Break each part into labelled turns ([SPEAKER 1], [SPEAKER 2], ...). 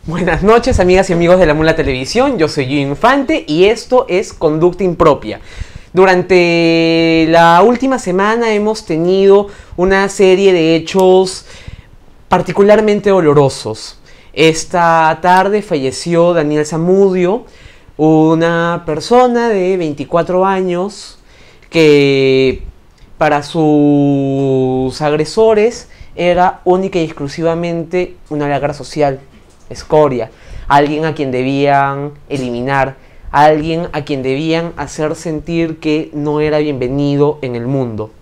[SPEAKER 1] Buenas noches, amigas y amigos de La Mula Televisión, yo soy Gio Infante y esto es Conducta Impropia. Durante la última semana hemos tenido una serie de hechos particularmente dolorosos. Esta tarde falleció Daniel Zamudio, una persona de 24 años que para sus agresores era única y exclusivamente una lacra social. Escoria, alguien a quien debían eliminar, alguien a quien debían hacer sentir que no era bienvenido en el mundo.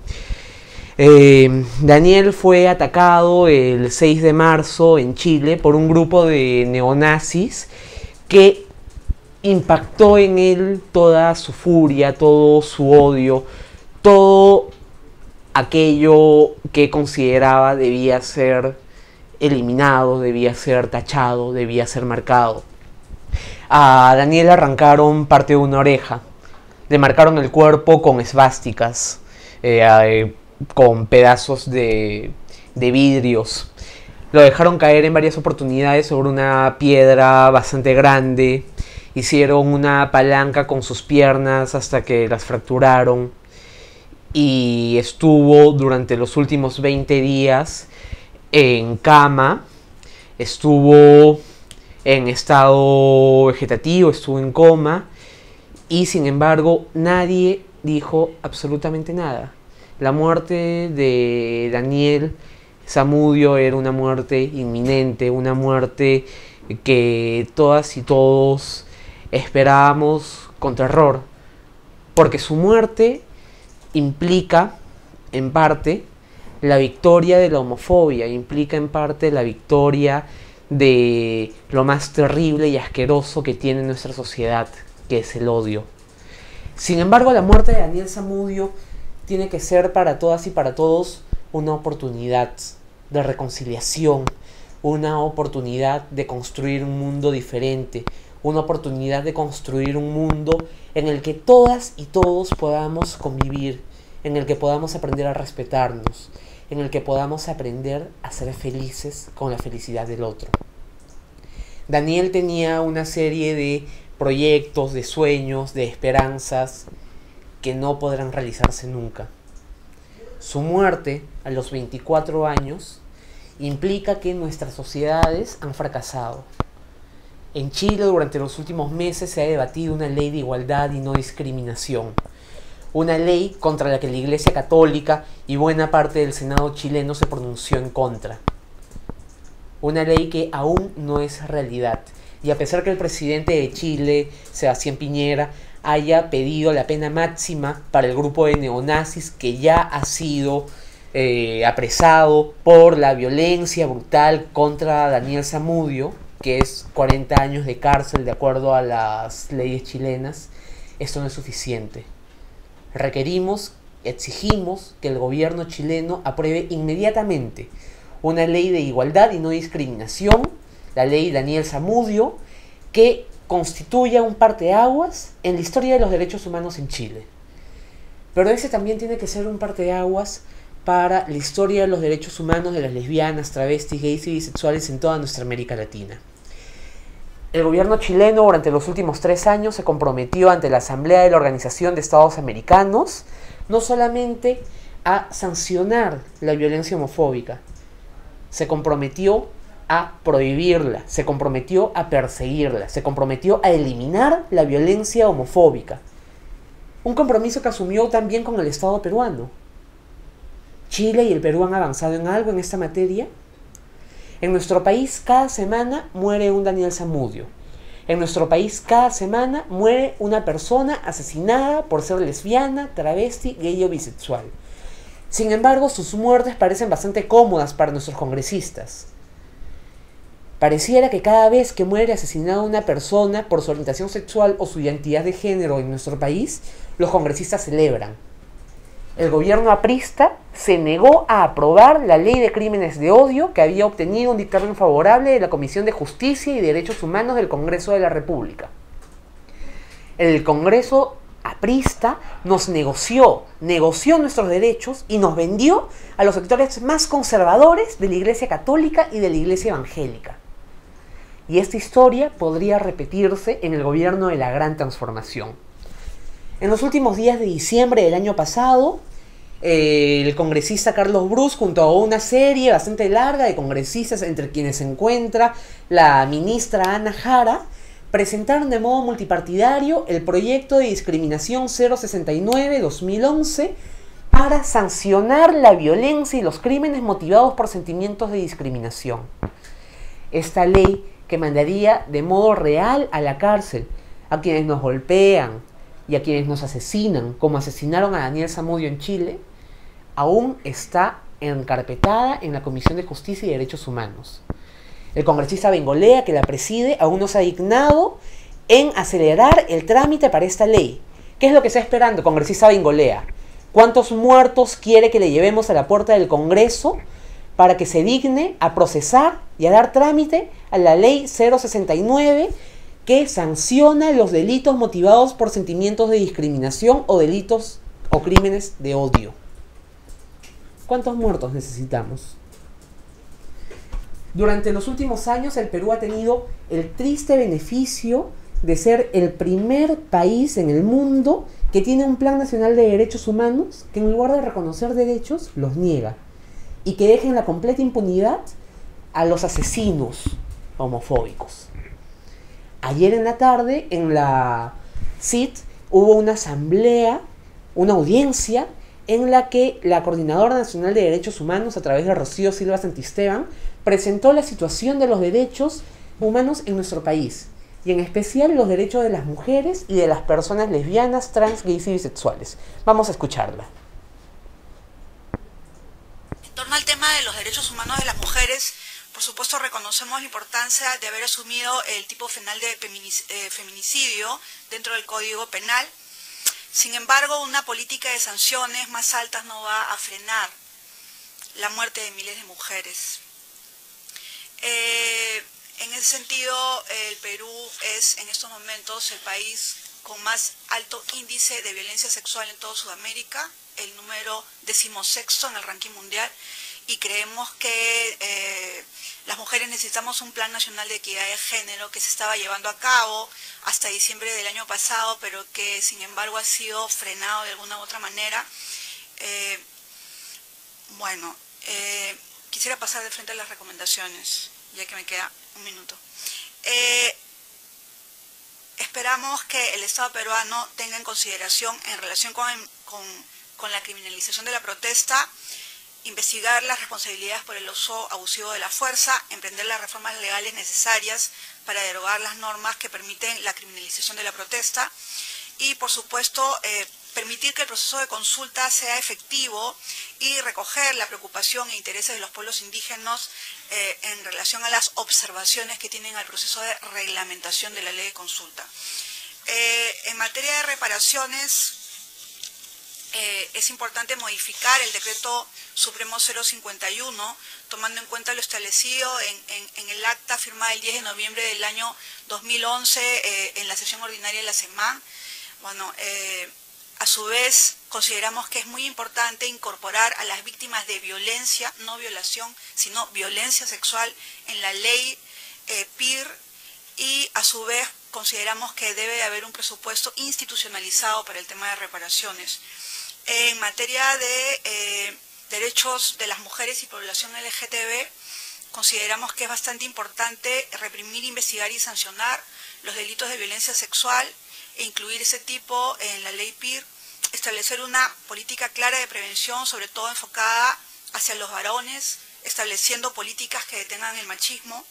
[SPEAKER 1] Daniel fue atacado el 6 de marzo en Chile por un grupo de neonazis que impactó en él toda su furia, todo su odio, todo aquello que consideraba debía ser eliminado, debía ser tachado, debía ser marcado. A Daniel arrancaron parte de una oreja, le marcaron el cuerpo con esvásticas, con pedazos de vidrios. Lo dejaron caer en varias oportunidades sobre una piedra bastante grande, hicieron una palanca con sus piernas hasta que las fracturaron y estuvo durante los últimos 20 días en cama, estuvo en estado vegetativo, estuvo en coma y sin embargo nadie dijo absolutamente nada. La muerte de Daniel Zamudio era una muerte inminente, una muerte que todas y todos esperábamos con terror, porque su muerte implica en parte la victoria de la homofobia, implica en parte la victoria de lo más terrible y asqueroso que tiene nuestra sociedad, que es el odio. Sin embargo, la muerte de Daniel Zamudio tiene que ser para todas y para todos una oportunidad de reconciliación, una oportunidad de construir un mundo diferente, una oportunidad de construir un mundo en el que todas y todos podamos convivir, en el que podamos aprender a respetarnos, en el que podamos aprender a ser felices con la felicidad del otro. Daniel tenía una serie de proyectos, de sueños, de esperanzas que no podrán realizarse nunca. Su muerte a los 24 años implica que nuestras sociedades han fracasado. En Chile durante los últimos meses se ha debatido una ley de igualdad y no discriminación. Una ley contra la que la Iglesia Católica y buena parte del Senado chileno se pronunció en contra. Una ley que aún no es realidad. Y a pesar que el presidente de Chile, Sebastián Piñera, haya pedido la pena máxima para el grupo de neonazis que ya ha sido apresado por la violencia brutal contra Daniel Zamudio, que es 40 años de cárcel de acuerdo a las leyes chilenas, esto no es suficiente. Requerimos, exigimos que el gobierno chileno apruebe inmediatamente una ley de igualdad y no discriminación, la ley Daniel Zamudio, que constituya un parteaguas en la historia de los derechos humanos en Chile. Pero ese también tiene que ser un parteaguas para la historia de los derechos humanos de las lesbianas, travestis, gays y bisexuales en toda nuestra América Latina. El gobierno chileno durante los últimos 3 años se comprometió ante la Asamblea de la Organización de Estados Americanos no solamente a sancionar la violencia homofóbica, se comprometió a prohibirla, se comprometió a perseguirla, se comprometió a eliminar la violencia homofóbica. Un compromiso que asumió también con el Estado peruano. ¿Chile y el Perú han avanzado en algo en esta materia? En nuestro país cada semana muere un Daniel Zamudio. En nuestro país cada semana muere una persona asesinada por ser lesbiana, travesti, gay o bisexual. Sin embargo, sus muertes parecen bastante cómodas para nuestros congresistas. Pareciera que cada vez que muere asesinada una persona por su orientación sexual o su identidad de género en nuestro país, los congresistas celebran. El gobierno aprista se negó a aprobar la ley de crímenes de odio que había obtenido un dictamen favorable de la Comisión de Justicia y Derechos Humanos del Congreso de la República. El Congreso aprista nos negoció nuestros derechos y nos vendió a los sectores más conservadores de la Iglesia Católica y de la Iglesia Evangélica. Y esta historia podría repetirse en el gobierno de la Gran Transformación. En los últimos días de diciembre del año pasado, el congresista Carlos Brus, junto a una serie bastante larga de congresistas, entre quienes se encuentra la ministra Ana Jara, presentaron de modo multipartidario el proyecto de discriminación 069-2011 para sancionar la violencia y los crímenes motivados por sentimientos de discriminación. Esta ley, que mandaría de modo real a la cárcel a quienes nos golpean y a quienes nos asesinan, como asesinaron a Daniel Zamudio en Chile, aún está encarpetada en la Comisión de Justicia y Derechos Humanos. El congresista Bengolea, que la preside, aún no se ha dignado en acelerar el trámite para esta ley. ¿Qué es lo que está esperando, congresista Bengolea? ¿Cuántos muertos quiere que le llevemos a la puerta del Congreso para que se digne a procesar y a dar trámite a la ley 069 que sanciona los delitos motivados por sentimientos de discriminación o delitos o crímenes de odio? ¿Cuántos muertos necesitamos? Durante los últimos años el Perú ha tenido el triste beneficio de ser el primer país en el mundo que tiene un Plan Nacional de Derechos Humanos que en lugar de reconocer derechos los niega y que deja en la completa impunidad a los asesinos homofóbicos. Ayer en la tarde en la CIT hubo una asamblea, una audiencia en la que la Coordinadora Nacional de Derechos Humanos, a través de Rocío Silva Santisteban, presentó la situación de los derechos humanos en nuestro país, y en especial los derechos de las mujeres y de las personas lesbianas, trans, gays y bisexuales. Vamos a escucharla.
[SPEAKER 2] En torno al tema de los derechos humanos de las mujeres, por supuesto reconocemos la importancia de haber asumido el tipo penal de feminicidio dentro del Código Penal. Sin embargo, una política de sanciones más altas no va a frenar la muerte de miles de mujeres. En ese sentido, el Perú es en estos momentos el país con más alto índice de violencia sexual en toda Sudamérica, el número 16º en el ranking mundial, y creemos que las mujeres necesitamos un plan nacional de equidad de género que se estaba llevando a cabo hasta diciembre del año pasado, pero que sin embargo ha sido frenado de alguna u otra manera. Quisiera pasar de frente a las recomendaciones, ya que me queda un minuto. Esperamos que el Estado peruano tenga en consideración, en relación con la criminalización de la protesta, investigar las responsabilidades por el uso abusivo de la fuerza, emprender las reformas legales necesarias para derogar las normas que permiten la criminalización de la protesta y, por supuesto, permitir que el proceso de consulta sea efectivo y recoger la preocupación e intereses de los pueblos indígenas en relación a las observaciones que tienen al proceso de reglamentación de la ley de consulta. En materia de reparaciones, es importante modificar el decreto supremo 051, tomando en cuenta lo establecido en el acta firmada el 10 de noviembre del año 2011 en la sesión ordinaria de la SEMAN. A su vez, consideramos que es muy importante incorporar a las víctimas de violencia, no violación, sino violencia sexual en la ley PIR, y a su vez consideramos que debe haber un presupuesto institucionalizado para el tema de reparaciones. En materia de derechos de las mujeres y población LGTB, consideramos que es bastante importante reprimir, investigar y sancionar los delitos de violencia sexual e incluir ese tipo en la ley PIR, establecer una política clara de prevención, sobre todo enfocada hacia los varones, estableciendo políticas que detengan el machismo,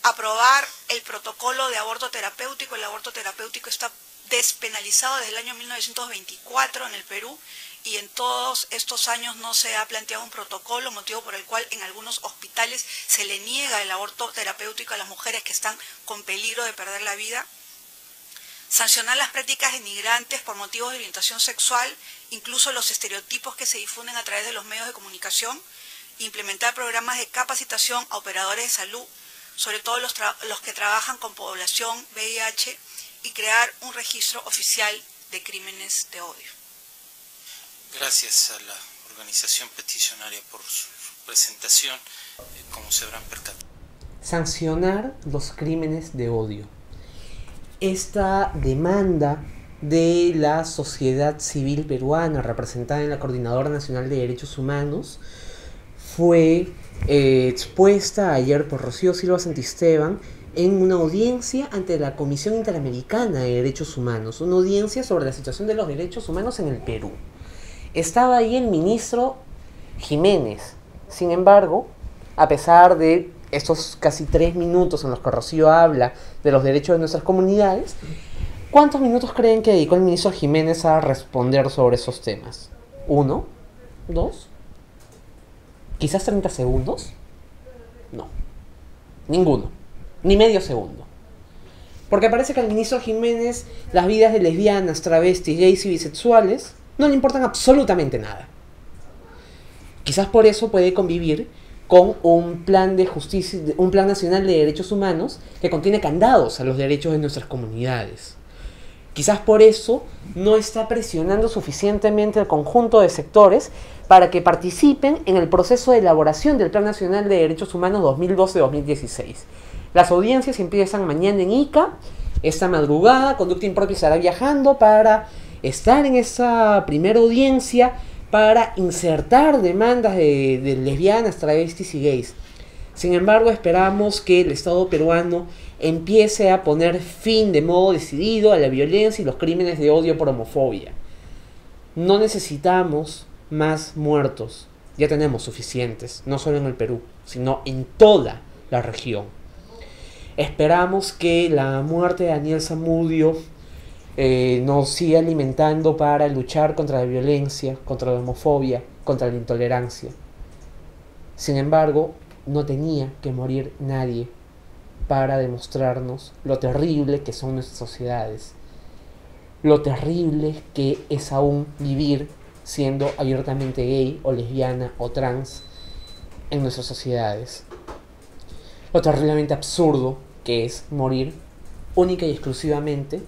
[SPEAKER 2] aprobar el protocolo de aborto terapéutico. El aborto terapéutico está despenalizado desde el año 1924 en el Perú y en todos estos años no se ha planteado un protocolo, motivo por el cual en algunos hospitales se le niega el aborto terapéutico a las mujeres que están con peligro de perder la vida. Sancionar las prácticas denigrantes por motivos de orientación sexual, incluso los estereotipos que se difunden a través de los medios de comunicación. Implementar programas de capacitación a operadores de salud, sobre todo los que trabajan con población VIH, y crear un registro oficial de crímenes de odio.
[SPEAKER 3] Gracias a la organización peticionaria por su presentación, como se habrán percatado.
[SPEAKER 1] Sancionar los crímenes de odio. Esta demanda de la sociedad civil peruana, representada en la Coordinadora Nacional de Derechos Humanos, fue expuesta ayer por Rocío Silva Santisteban en una audiencia ante la Comisión Interamericana de Derechos Humanos, una audiencia sobre la situación de los derechos humanos en el Perú. Estaba ahí el ministro Jiménez. Sin embargo, a pesar de estos casi 3 minutos en los que Rocío habla de los derechos de nuestras comunidades, ¿cuántos minutos creen que dedicó el ministro Jiménez a responder sobre esos temas? ¿1? ¿2? ¿Quizás 30 segundos? No. Ninguno. Ni medio segundo. Porque parece que al ministro Jiménez las vidas de lesbianas, travestis, gays y bisexuales no le importan absolutamente nada. Quizás por eso puede convivir con un plan de justicia, un plan nacional de derechos humanos que contiene candados a los derechos de nuestras comunidades. Quizás por eso no está presionando suficientemente al conjunto de sectores para que participen en el proceso de elaboración del Plan Nacional de Derechos Humanos 2012-2016. Las audiencias empiezan mañana en Ica. Esta madrugada, Conducta Impropia estará viajando para estar en esa primera audiencia para insertar demandas de lesbianas, travestis y gays. Sin embargo, esperamos que el Estado peruano empiece a poner fin de modo decidido a la violencia y los crímenes de odio por homofobia. No necesitamos más muertos, ya tenemos suficientes, no solo en el Perú, sino en toda la región. Esperamos que la muerte de Daniel Zamudio nos siga alimentando para luchar contra la violencia, contra la homofobia, contra la intolerancia. Sin embargo, no tenía que morir nadie para demostrarnos lo terrible que son nuestras sociedades, lo terrible que es aún vivir siendo abiertamente gay o lesbiana o trans en nuestras sociedades, lo terriblemente absurdo que es morir única y exclusivamente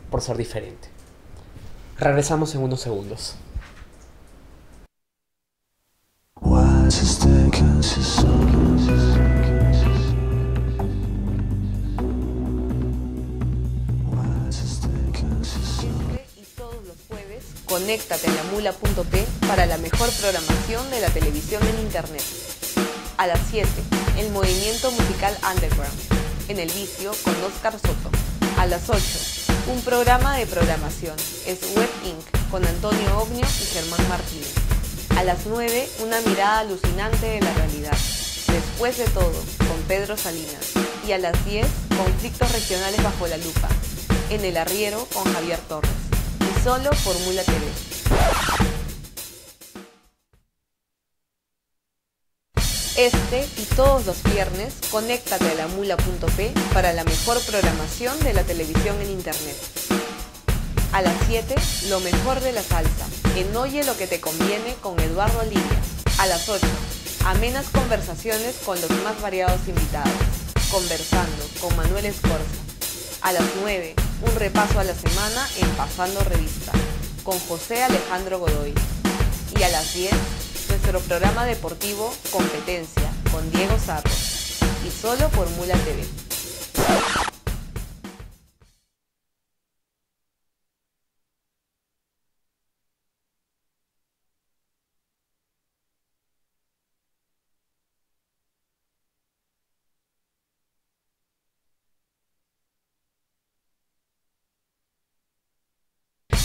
[SPEAKER 1] por ser diferente. Regresamos en unos segundos.
[SPEAKER 4] Conéctate a lamula.p para la mejor programación de la televisión en internet. A las 7, el movimiento musical Underground, en el vicio con Oscar Soto. A las 8, un programa de programación, es Web Inc. con Antonio Ognio y Germán Martínez. A las 9, una mirada alucinante de la realidad. Después de todo, con Pedro Salinas. Y a las 10, conflictos regionales bajo la lupa, en El Arriero con Javier Torres. Y solo por Mula TV. Este y todos los viernes, conéctate a lamula.p para la mejor programación de la televisión en internet. A las 7, lo mejor de la salsa, en Oye lo que te conviene con Eduardo Lidia. A las 8, amenas conversaciones con los más variados invitados, conversando con Manuel Escorza. A las 9, un repaso a la semana en Pasando Revista, con José Alejandro Godoy. Y a las 10, nuestro programa deportivo Competencia, con Diego Sarro. Y solo por Mula TV.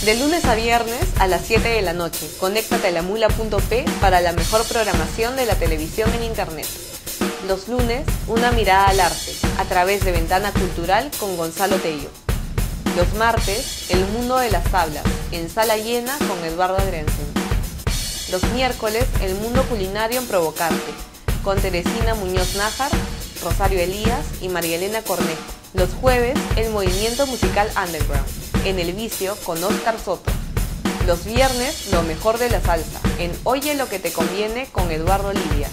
[SPEAKER 4] De lunes a viernes a las 7 de la noche, conéctate a lamula.p para la mejor programación de la televisión en internet. Los lunes, una mirada al arte, a través de Ventana Cultural con Gonzalo Tello. Los martes, El Mundo de las Tablas, en Sala Llena con Eduardo Adriansen. Los miércoles, El Mundo Culinario en Provocarte, con Teresina Muñoz Nájar, Rosario Elías y María Elena Cornejo. Los jueves, El Movimiento Musical Underground, en El Vicio con Oscar Soto. Los viernes, Lo Mejor de la Salsa, en Oye lo que te conviene con Eduardo Lidia.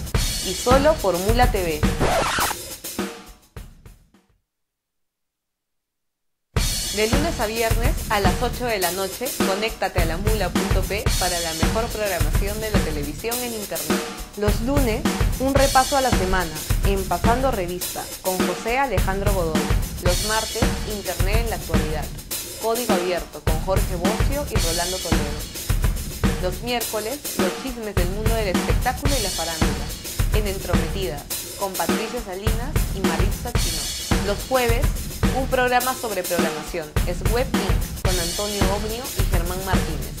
[SPEAKER 4] Y solo por Mula TV. De lunes a viernes a las 8 de la noche, conéctate a lamula.p para la mejor programación de la televisión en internet. Los lunes, un repaso a la semana, en Pasando Revista, con José Alejandro Godoy. Los martes, Internet en la actualidad, Código Abierto, con Jorge Bocio y Rolando Toledo. Los miércoles, los chismes del mundo del espectáculo y la farándula, en Entrometida, con Patricia Salinas y Maritza Chino. Los jueves, un programa sobre programación, es Web Inc., con Antonio Ognio y Germán Martínez.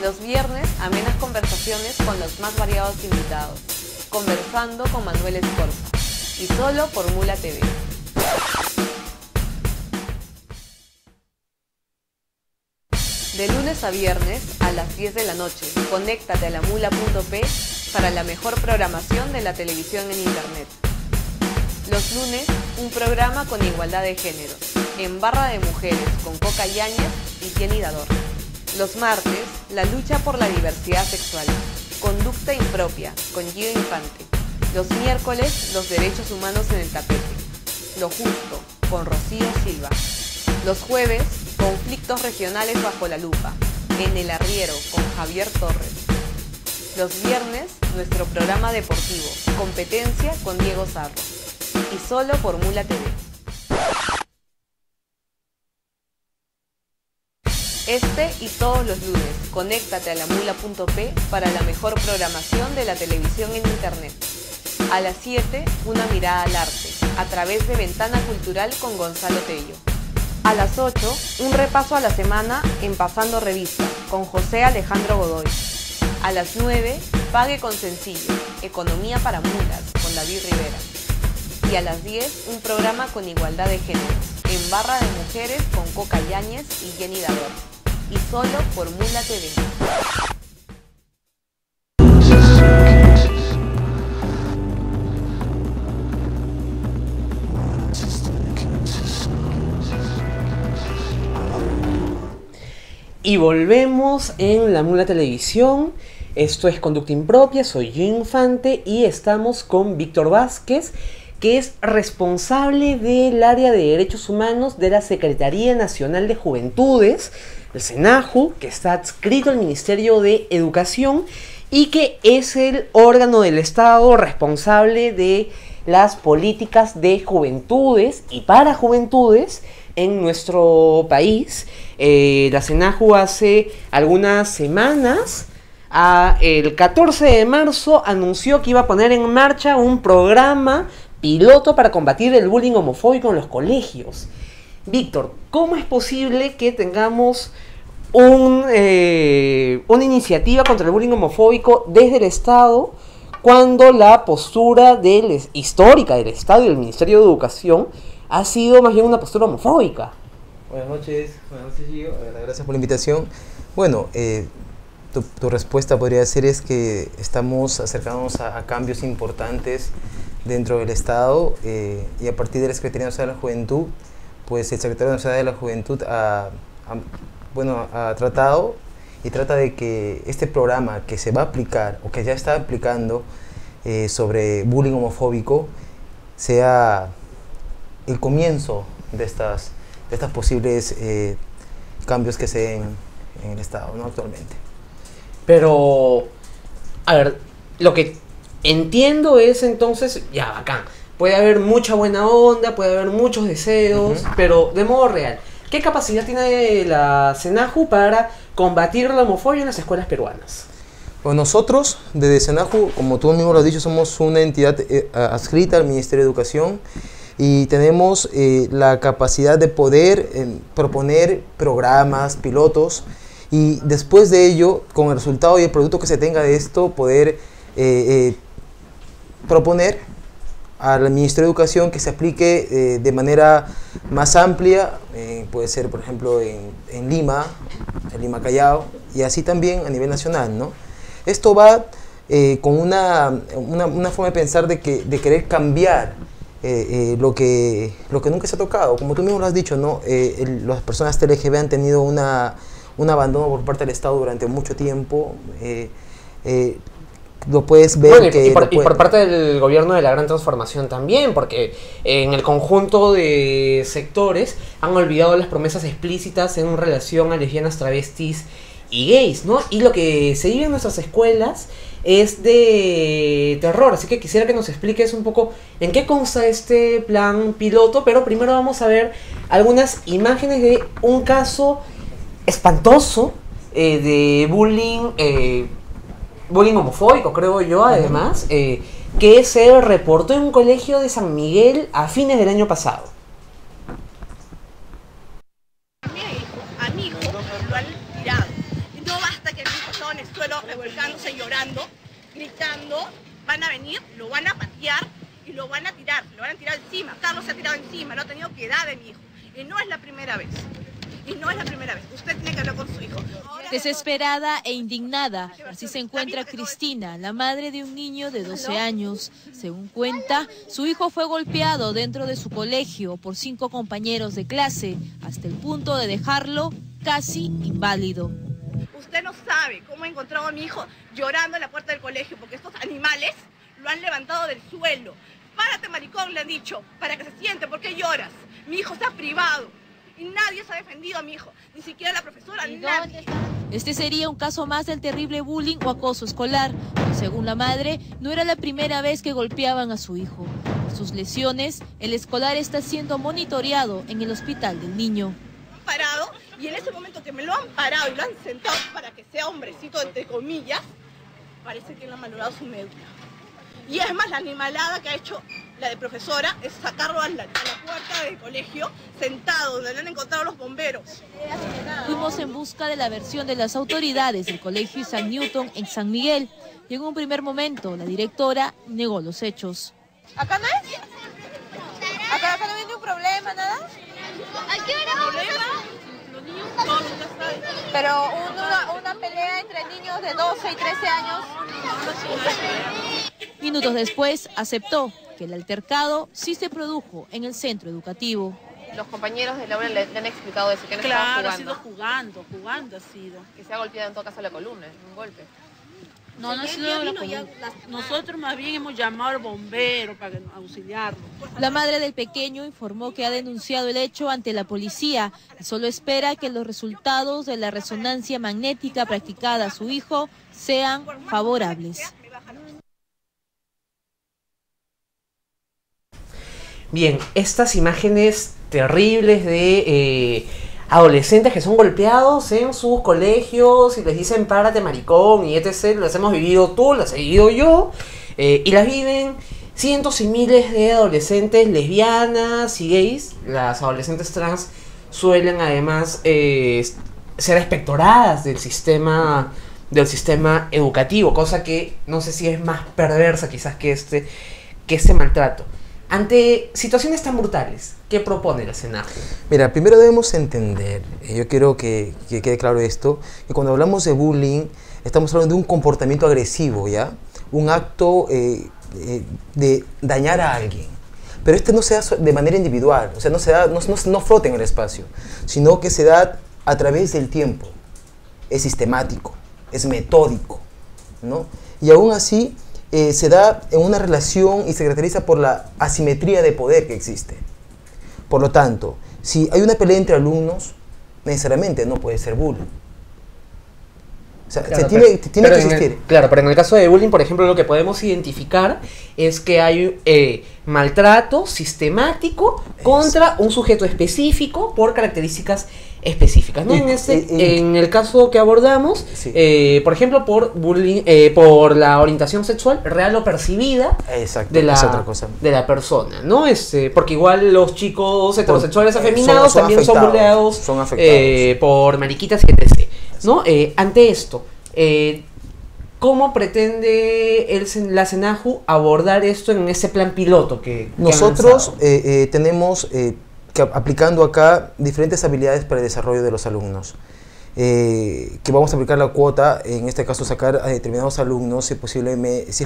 [SPEAKER 4] Los viernes, amenas conversaciones con los más variados invitados, Conversando con Manuel Escorza, y solo por Mula TV. De lunes a viernes a las 10 de la noche, conéctate a lamula.p para la mejor programación de la televisión en internet. Los lunes, un programa con igualdad de género, en Barra de Mujeres con Coca Yáñez y Jenny Dador. Los martes, la lucha por la diversidad sexual, Conducta Impropia con Gio Infante. Los miércoles, los derechos humanos en el tapete, Lo Justo con Rocío Silva. Los jueves, conflictos regionales bajo la lupa, en El Arriero con Javier Torres. Los viernes, nuestro programa deportivo, Competencia con Diego Sarro. Y solo por Mula TV. Este y todos los lunes, conéctate a lamula.p para la mejor programación de la televisión en internet. A las 7, una mirada al arte, a través de Ventana Cultural con Gonzalo Tello. A las 8, un repaso a la semana en Pasando Revista, con José Alejandro Godoy. A las 9, Pague con Sencillo, Economía para Mulas, con David Rivera. Y a las 10, un programa con igualdad de género, en Barra de Mujeres con Coca Yáñez y Jenny Dador. Y solo por Mula TV.
[SPEAKER 1] Y volvemos en La Mula Televisión. Esto es Conducta Impropia, soy Gio Infante y estamos con Víctor Vázquez, que es responsable del área de Derechos Humanos de la Secretaría Nacional de Juventudes, el SENAJU, que está adscrito al Ministerio de Educación y que es el órgano del Estado responsable de las políticas de juventudes y para juventudes en nuestro país. La SENAJU hace algunas semanas, el 14 de marzo, anunció que iba a poner en marcha un programa piloto para combatir el bullying homofóbico en los colegios. Víctor, ¿cómo es posible que tengamos una iniciativa contra el bullying homofóbico desde el Estado cuando la postura histórica del Estado y del Ministerio de Educación ha sido más bien una postura homofóbica?
[SPEAKER 5] Buenas noches Gio, gracias por la invitación. Bueno, tu respuesta podría ser es que estamos acercándonos a cambios importantes dentro del Estado y a partir de la Secretaría Nacional de la Juventud, pues el Secretario Nacional de la Juventud ha tratado y trata de que este programa que se va a aplicar o que ya está aplicando sobre bullying homofóbico sea el comienzo de estas posibles cambios que se den en el Estado, ¿no? Actualmente.
[SPEAKER 1] Pero, a ver, lo que entiendo es entonces, ya, bacán, puede haber mucha buena onda, puede haber muchos deseos, pero de modo real, ¿qué capacidad tiene la SENAJU para combatir la homofobia en las escuelas peruanas?
[SPEAKER 5] Pues nosotros, desde SENAJU, como tú mismo lo has dicho, somos una entidad adscrita al Ministerio de Educación y tenemos la capacidad de poder proponer programas, pilotos, y después de ello, con el resultado y el producto que se tenga de esto, poder proponer al Ministerio de Educación que se aplique de manera más amplia, puede ser por ejemplo en Lima Callao, y así también a nivel nacional, ¿no? Esto va con una forma de pensar de querer cambiar lo que nunca se ha tocado. Como tú mismo lo has dicho, ¿no? Las personas LGB han tenido un abandono por parte del Estado durante mucho tiempo. Lo puedes ver.
[SPEAKER 1] Bueno, y por parte del gobierno de la Gran Transformación también, porque en el conjunto de sectores han olvidado las promesas explícitas en relación a lesbianas, travestis y gays, ¿no? Y lo que se vive en nuestras escuelas es de terror, así que quisiera que nos expliques un poco en qué consta este plan piloto, pero primero vamos a ver algunas imágenes de un caso espantoso de bullying homofóbico, creo yo, además, que se reportó en un colegio de San Miguel a fines del año pasado.
[SPEAKER 6] A mi hijo lo han tirado. Y no basta que el hijo estaba en el suelo revolcándose, llorando, gritando. Van a venir, lo van a patear y lo van a tirar encima. Carlos se ha tirado encima, no ha tenido piedad de mi hijo. Y no es la primera vez. Usted tiene que hablar con su hijo.
[SPEAKER 7] Desesperada e indignada, así se encuentra Cristina, la madre de un niño de 12 años. Según cuenta, su hijo fue golpeado dentro de su colegio por 5 compañeros de clase, hasta el punto de dejarlo casi inválido.
[SPEAKER 6] Usted no sabe cómo he encontrado a mi hijo llorando en la puerta del colegio, porque estos animales lo han levantado del suelo. Párate, maricón, le han dicho, para que se siente, ¿por qué lloras? Mi hijo está privado. Y nadie se ha defendido a mi hijo, ni siquiera la profesora, ni nadie.
[SPEAKER 7] Este sería un caso más del terrible bullying o acoso escolar. Según la madre, no era la primera vez que golpeaban a su hijo. Por sus lesiones, el escolar está siendo monitoreado en el hospital del niño.
[SPEAKER 6] Han parado, y en ese momento que me lo han parado y lo han sentado para que sea hombrecito, entre comillas, parece que le han malogrado su médula. Y es más, la animalada que ha hecho la de profesora es sacarlo a la puerta del colegio, sentado, donde lo han encontrado los bomberos.
[SPEAKER 7] Fuimos en busca de la versión de las autoridades del colegio Isaac Newton en San Miguel. Y en un primer momento, la directora negó los hechos.
[SPEAKER 6] ¿Acá no es? ¿Acá no hay ningún problema, nada?
[SPEAKER 7] ¿Aquí era
[SPEAKER 6] ¿Problema? Los niños todos ya saben.
[SPEAKER 8] Pero una pelea entre niños de 12 y 13 años.
[SPEAKER 7] Minutos después, aceptó que el altercado sí se produjo en el centro educativo.
[SPEAKER 8] Los compañeros de Laura le han explicado eso, que no estaban jugando.
[SPEAKER 9] Claro, ha sido jugando ha sido.
[SPEAKER 8] Que se ha golpeado en todo caso la columna, un golpe.
[SPEAKER 9] No ha sido la columna. Nosotros más bien hemos llamado al bombero para auxiliarlo.
[SPEAKER 7] La madre del pequeño informó que ha denunciado el hecho ante la policía y solo espera que los resultados de la resonancia magnética practicada a su hijo sean favorables.
[SPEAKER 1] Bien, estas imágenes terribles de adolescentes que son golpeados en sus colegios y les dicen párate maricón y etc. Las hemos vivido tú, las he vivido yo, y las viven cientos y miles de adolescentes lesbianas y gays. Las adolescentes trans suelen además ser expectoradas del sistema educativo, cosa que no sé si es más perversa quizás que este maltrato. Ante situaciones tan brutales, ¿qué propone la SENAJU?
[SPEAKER 5] Mira, primero debemos entender, yo quiero que quede claro esto, que cuando hablamos de bullying, estamos hablando de un comportamiento agresivo, ¿ya? Un acto de dañar a alguien. Pero este no se da de manera individual, o sea, no flota en el espacio, sino que se da a través del tiempo. Es sistemático, es metódico, ¿no? Y aún así, se da en una relación y se caracteriza por la asimetría de poder que existe. Por lo tanto, si hay una pelea entre alumnos, necesariamente no puede ser bullying. O sea,
[SPEAKER 1] claro,
[SPEAKER 5] tiene que existir.
[SPEAKER 1] Claro, pero en el caso de bullying, por ejemplo, lo que podemos identificar es que hay maltrato sistemático contra un sujeto específico por características específicas, ¿no? En el caso que abordamos, sí. Por ejemplo, por bullying, por la orientación sexual real o percibida.
[SPEAKER 5] Exacto,
[SPEAKER 1] de
[SPEAKER 5] es otra cosa.
[SPEAKER 1] De la persona, ¿no? Porque igual los chicos heterosexuales afeminados también son bulleados por mariquitas y etc. ¿No? Ante esto, ¿Cómo pretende la SENAJU abordar esto en ese plan piloto que
[SPEAKER 5] nosotros tenemos aplicando acá diferentes habilidades para el desarrollo de los alumnos? Que vamos a aplicar la cuota, en este caso sacar a determinados alumnos, si es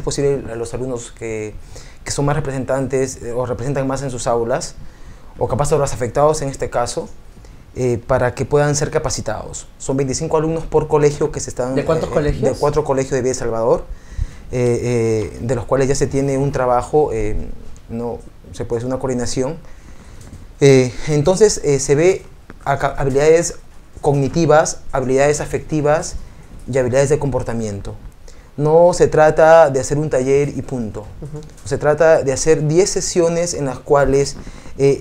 [SPEAKER 5] posible a los alumnos que son más representantes o representan más en sus aulas, o capaz a los afectados en este caso, para que puedan ser capacitados. Son 25 alumnos por colegio que se están...
[SPEAKER 1] ¿De cuántos colegios?
[SPEAKER 5] De 4 colegios de Villa de Salvador, de los cuales ya se tiene un trabajo, no se puede hacer una coordinación. Entonces se ve habilidades cognitivas, habilidades afectivas y habilidades de comportamiento. No se trata de hacer un taller y punto. Se trata de hacer 10 sesiones en las cuales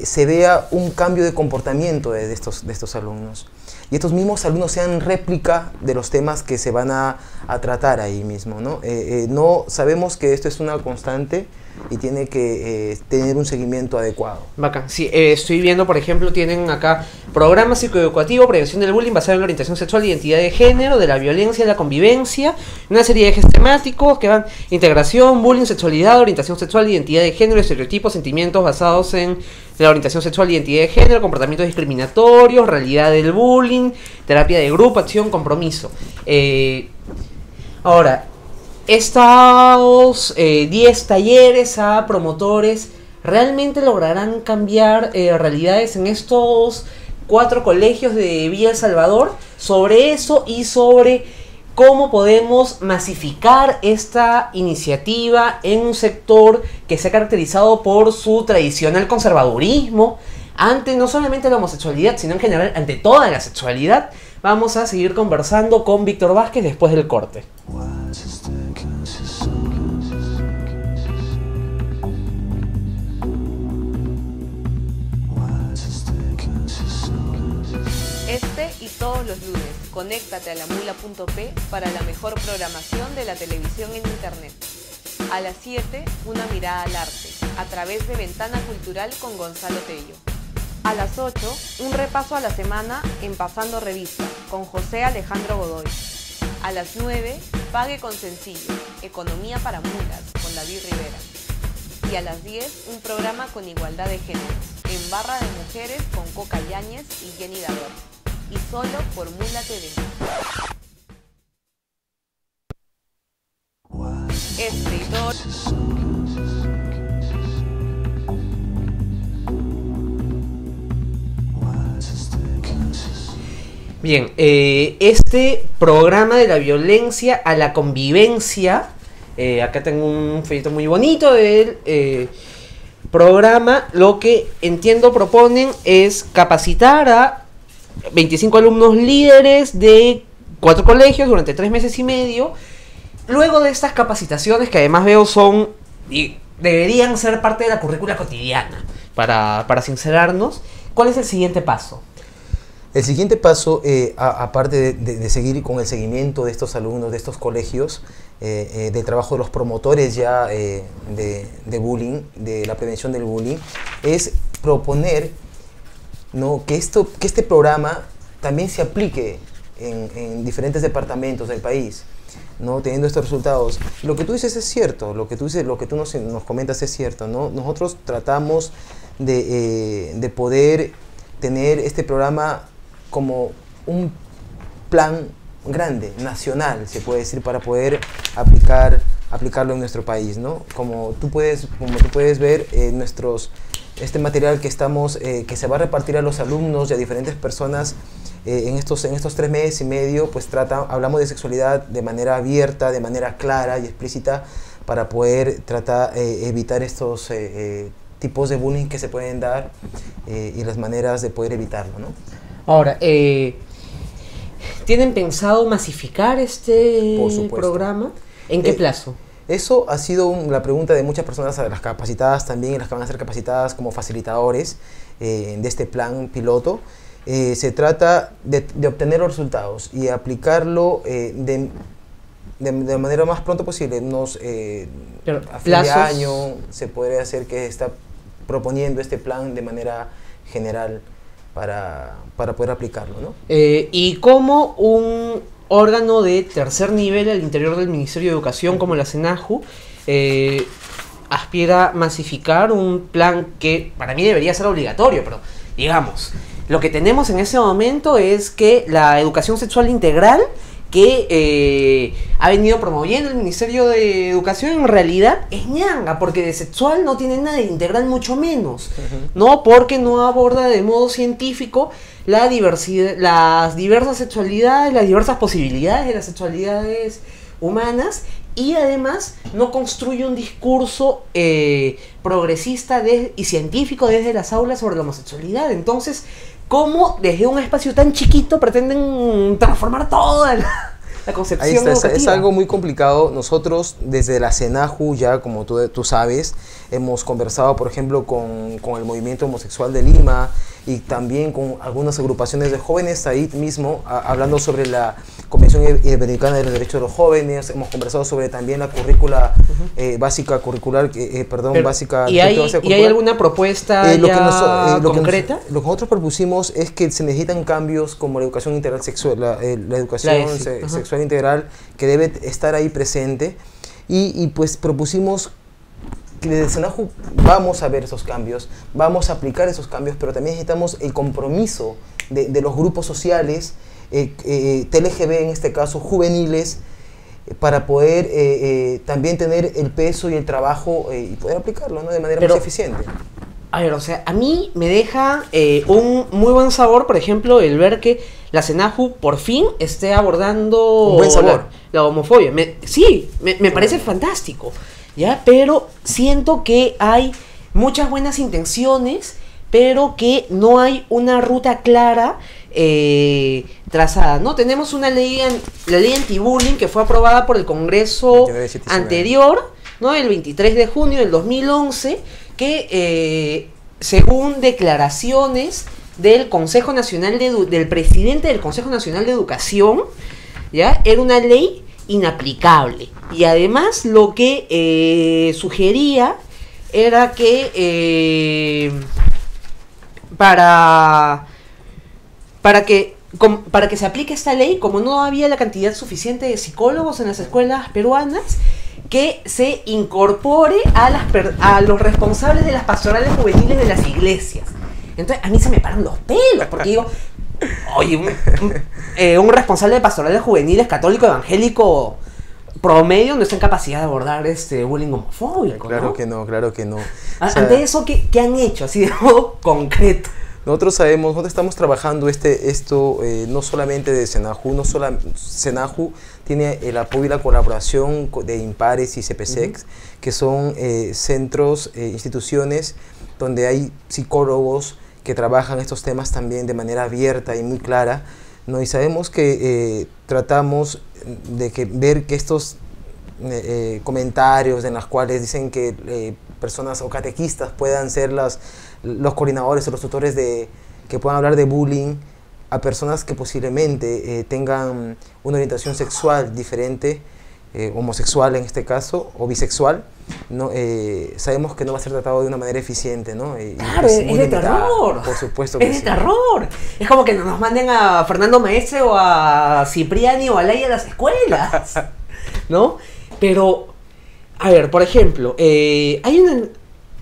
[SPEAKER 5] se vea un cambio de comportamiento de estos alumnos. Y estos mismos alumnos sean réplica de los temas que se van a tratar ahí mismo, ¿no? No sabemos que esto es una constante y tiene que tener un seguimiento adecuado.
[SPEAKER 1] Bacán. Sí, estoy viendo, por ejemplo, tienen acá programa psicoeducativo, prevención del bullying basado en la orientación sexual, identidad de género, de la violencia, de la convivencia, una serie de ejes temáticos que van integración, bullying, sexualidad, orientación sexual, identidad de género, estereotipos, sentimientos basados en la orientación sexual, identidad de género, comportamientos discriminatorios, realidad del bullying, terapia de grupo, acción, compromiso. Ahora, estos 10 talleres a promotores realmente lograrán cambiar realidades en estos 4 colegios de Villa El Salvador. Sobre eso y sobre cómo podemos masificar esta iniciativa en un sector que se ha caracterizado por su tradicional conservadurismo ante no solamente la homosexualidad, sino en general ante toda la sexualidad. Vamos a seguir conversando con Víctor Vázquez después del corte.
[SPEAKER 4] Este y todos los lunes, conéctate a lamula.p para la mejor programación de la televisión en internet. A las 7, una mirada al arte, a través de Ventana Cultural con Gonzalo Tello. A las 8, un repaso a la semana en Pasando Revista, con José Alejandro Godoy. A las 9, Pague con Sencillo, Economía para Mulas, con David Rivera. Y a las 10, un programa con igualdad de géneros, en Barra de Mujeres con Coca Yáñez y Jenny Dador. Y solo por Mula TV. Este y todo...
[SPEAKER 1] Bien, este programa de la violencia a la convivencia, acá tengo un folleto muy bonito del programa. Lo que entiendo proponen es capacitar a 25 alumnos líderes de 4 colegios durante 3 meses y medio. Luego de estas capacitaciones, que además veo son y deberían ser parte de la currícula cotidiana, para sincerarnos, ¿cuál es el siguiente paso?
[SPEAKER 5] El siguiente paso, aparte de seguir con el seguimiento de estos alumnos, de estos colegios, del trabajo de los promotores ya de bullying, de la prevención del bullying, es proponer, ¿no?, que este programa también se aplique en diferentes departamentos del país, ¿no?, teniendo estos resultados. Lo que tú dices es cierto, lo que tú nos comentas es cierto, ¿no? Nosotros tratamos de poder tener este programa como un plan grande, nacional, se puede decir, para poder aplicarlo en nuestro país, ¿no? Como tú puedes ver, este material que se va a repartir a los alumnos y a diferentes personas en estos 3 meses y medio, pues hablamos de sexualidad de manera abierta, de manera clara y explícita, para poder evitar estos tipos de bullying que se pueden dar y las maneras de poder evitarlo, ¿no?
[SPEAKER 1] Ahora, ¿tienen pensado masificar este programa? ¿En qué plazo?
[SPEAKER 5] Eso ha sido la pregunta de muchas personas, a las capacitadas también, las que van a ser capacitadas como facilitadores de este plan piloto. Se trata de obtener los resultados y aplicarlo de manera más pronto posible. A fin de año se podría hacer que está proponiendo este plan de manera general para poder aplicarlo, ¿no?
[SPEAKER 1] ¿Y cómo un órgano de tercer nivel al interior del Ministerio de Educación como la SENAJU aspira a masificar un plan que para mí debería ser obligatorio, pero digamos, lo que tenemos en ese momento es que la educación sexual integral que ha venido promoviendo el Ministerio de Educación en realidad es ñanga, porque de sexual no tiene nada, de integral mucho menos, ¿no? Porque no aborda de modo científico la diversidad, las diversas sexualidades, las diversas posibilidades de las sexualidades humanas, y además no construye un discurso progresista y científico desde las aulas sobre la homosexualidad. Entonces, ¿cómo desde un espacio tan chiquito pretenden transformar toda la concepción educativa?
[SPEAKER 5] Es algo muy complicado. Nosotros desde la SENAJU, ya como tú sabes, hemos conversado, por ejemplo, con el movimiento homosexual de Lima y también con algunas agrupaciones de jóvenes ahí mismo, hablando sobre la Convención Iberoamericana de los Derechos de los Jóvenes. Hemos conversado sobre también la currícula básica curricular, básica.
[SPEAKER 1] ¿Y hay alguna propuesta concreta?
[SPEAKER 5] Lo que nosotros propusimos es que se necesitan cambios como la educación integral sexual, la educación sexual integral, que debe estar ahí presente, y pues propusimos que desde SENAJU vamos a ver esos cambios, vamos a aplicar esos cambios, pero también necesitamos el compromiso de los grupos sociales, TLGB en este caso, juveniles, para poder también tener el peso y el trabajo y poder aplicarlo, ¿no?, de manera más eficiente.
[SPEAKER 1] A ver, o sea, a mí me deja un muy buen sabor, por ejemplo, el ver que la SENAJU por fin esté abordando
[SPEAKER 5] un buen sabor.
[SPEAKER 1] La homofobia. Me parece fantástico, ¿ya? Pero siento que hay muchas buenas intenciones, pero que no hay una ruta clara trazada, ¿no? Tenemos una ley, la ley anti-bullying, que fue aprobada por el Congreso anterior, ¿no?, el 23 de junio del 2011, que según declaraciones del Consejo Nacional del presidente del Consejo Nacional de Educación, ¿ya?, era una ley inaplicable. Y además lo que sugería era que para que se aplique esta ley, como no había la cantidad suficiente de psicólogos en las escuelas peruanas, que se incorpore a los responsables de las pastorales juveniles de las iglesias. Entonces a mí se me paran los pelos, porque digo, oye, un responsable de pastorales juveniles católico evangélico promedio no está en capacidad de abordar bullying homofóbico,
[SPEAKER 5] claro,
[SPEAKER 1] ¿no?
[SPEAKER 5] que no, claro que no.
[SPEAKER 1] Ante eso, ¿qué han hecho así de modo concreto?
[SPEAKER 5] Nosotros estamos trabajando esto no solamente de SENAJU, SENAJU tiene el apoyo y la colaboración de Impares y CPSEX, que son centros, instituciones donde hay psicólogos que trabajan estos temas también de manera abierta y muy clara, ¿no? Y sabemos que tratamos de ver que estos comentarios en los cuales dicen que personas o catequistas puedan ser los coordinadores o los tutores que puedan hablar de bullying a personas que posiblemente tengan una orientación sexual diferente, homosexual en este caso, o bisexual, ¿no? Sabemos que no va a ser tratado de una manera eficiente, ¿no?
[SPEAKER 1] Claro, es de terror.
[SPEAKER 5] Por supuesto que
[SPEAKER 1] es de terror. Es como que nos manden a Fernando Maestre o a Cipriani o a Laya a las escuelas, ¿no? Pero, a ver, por ejemplo,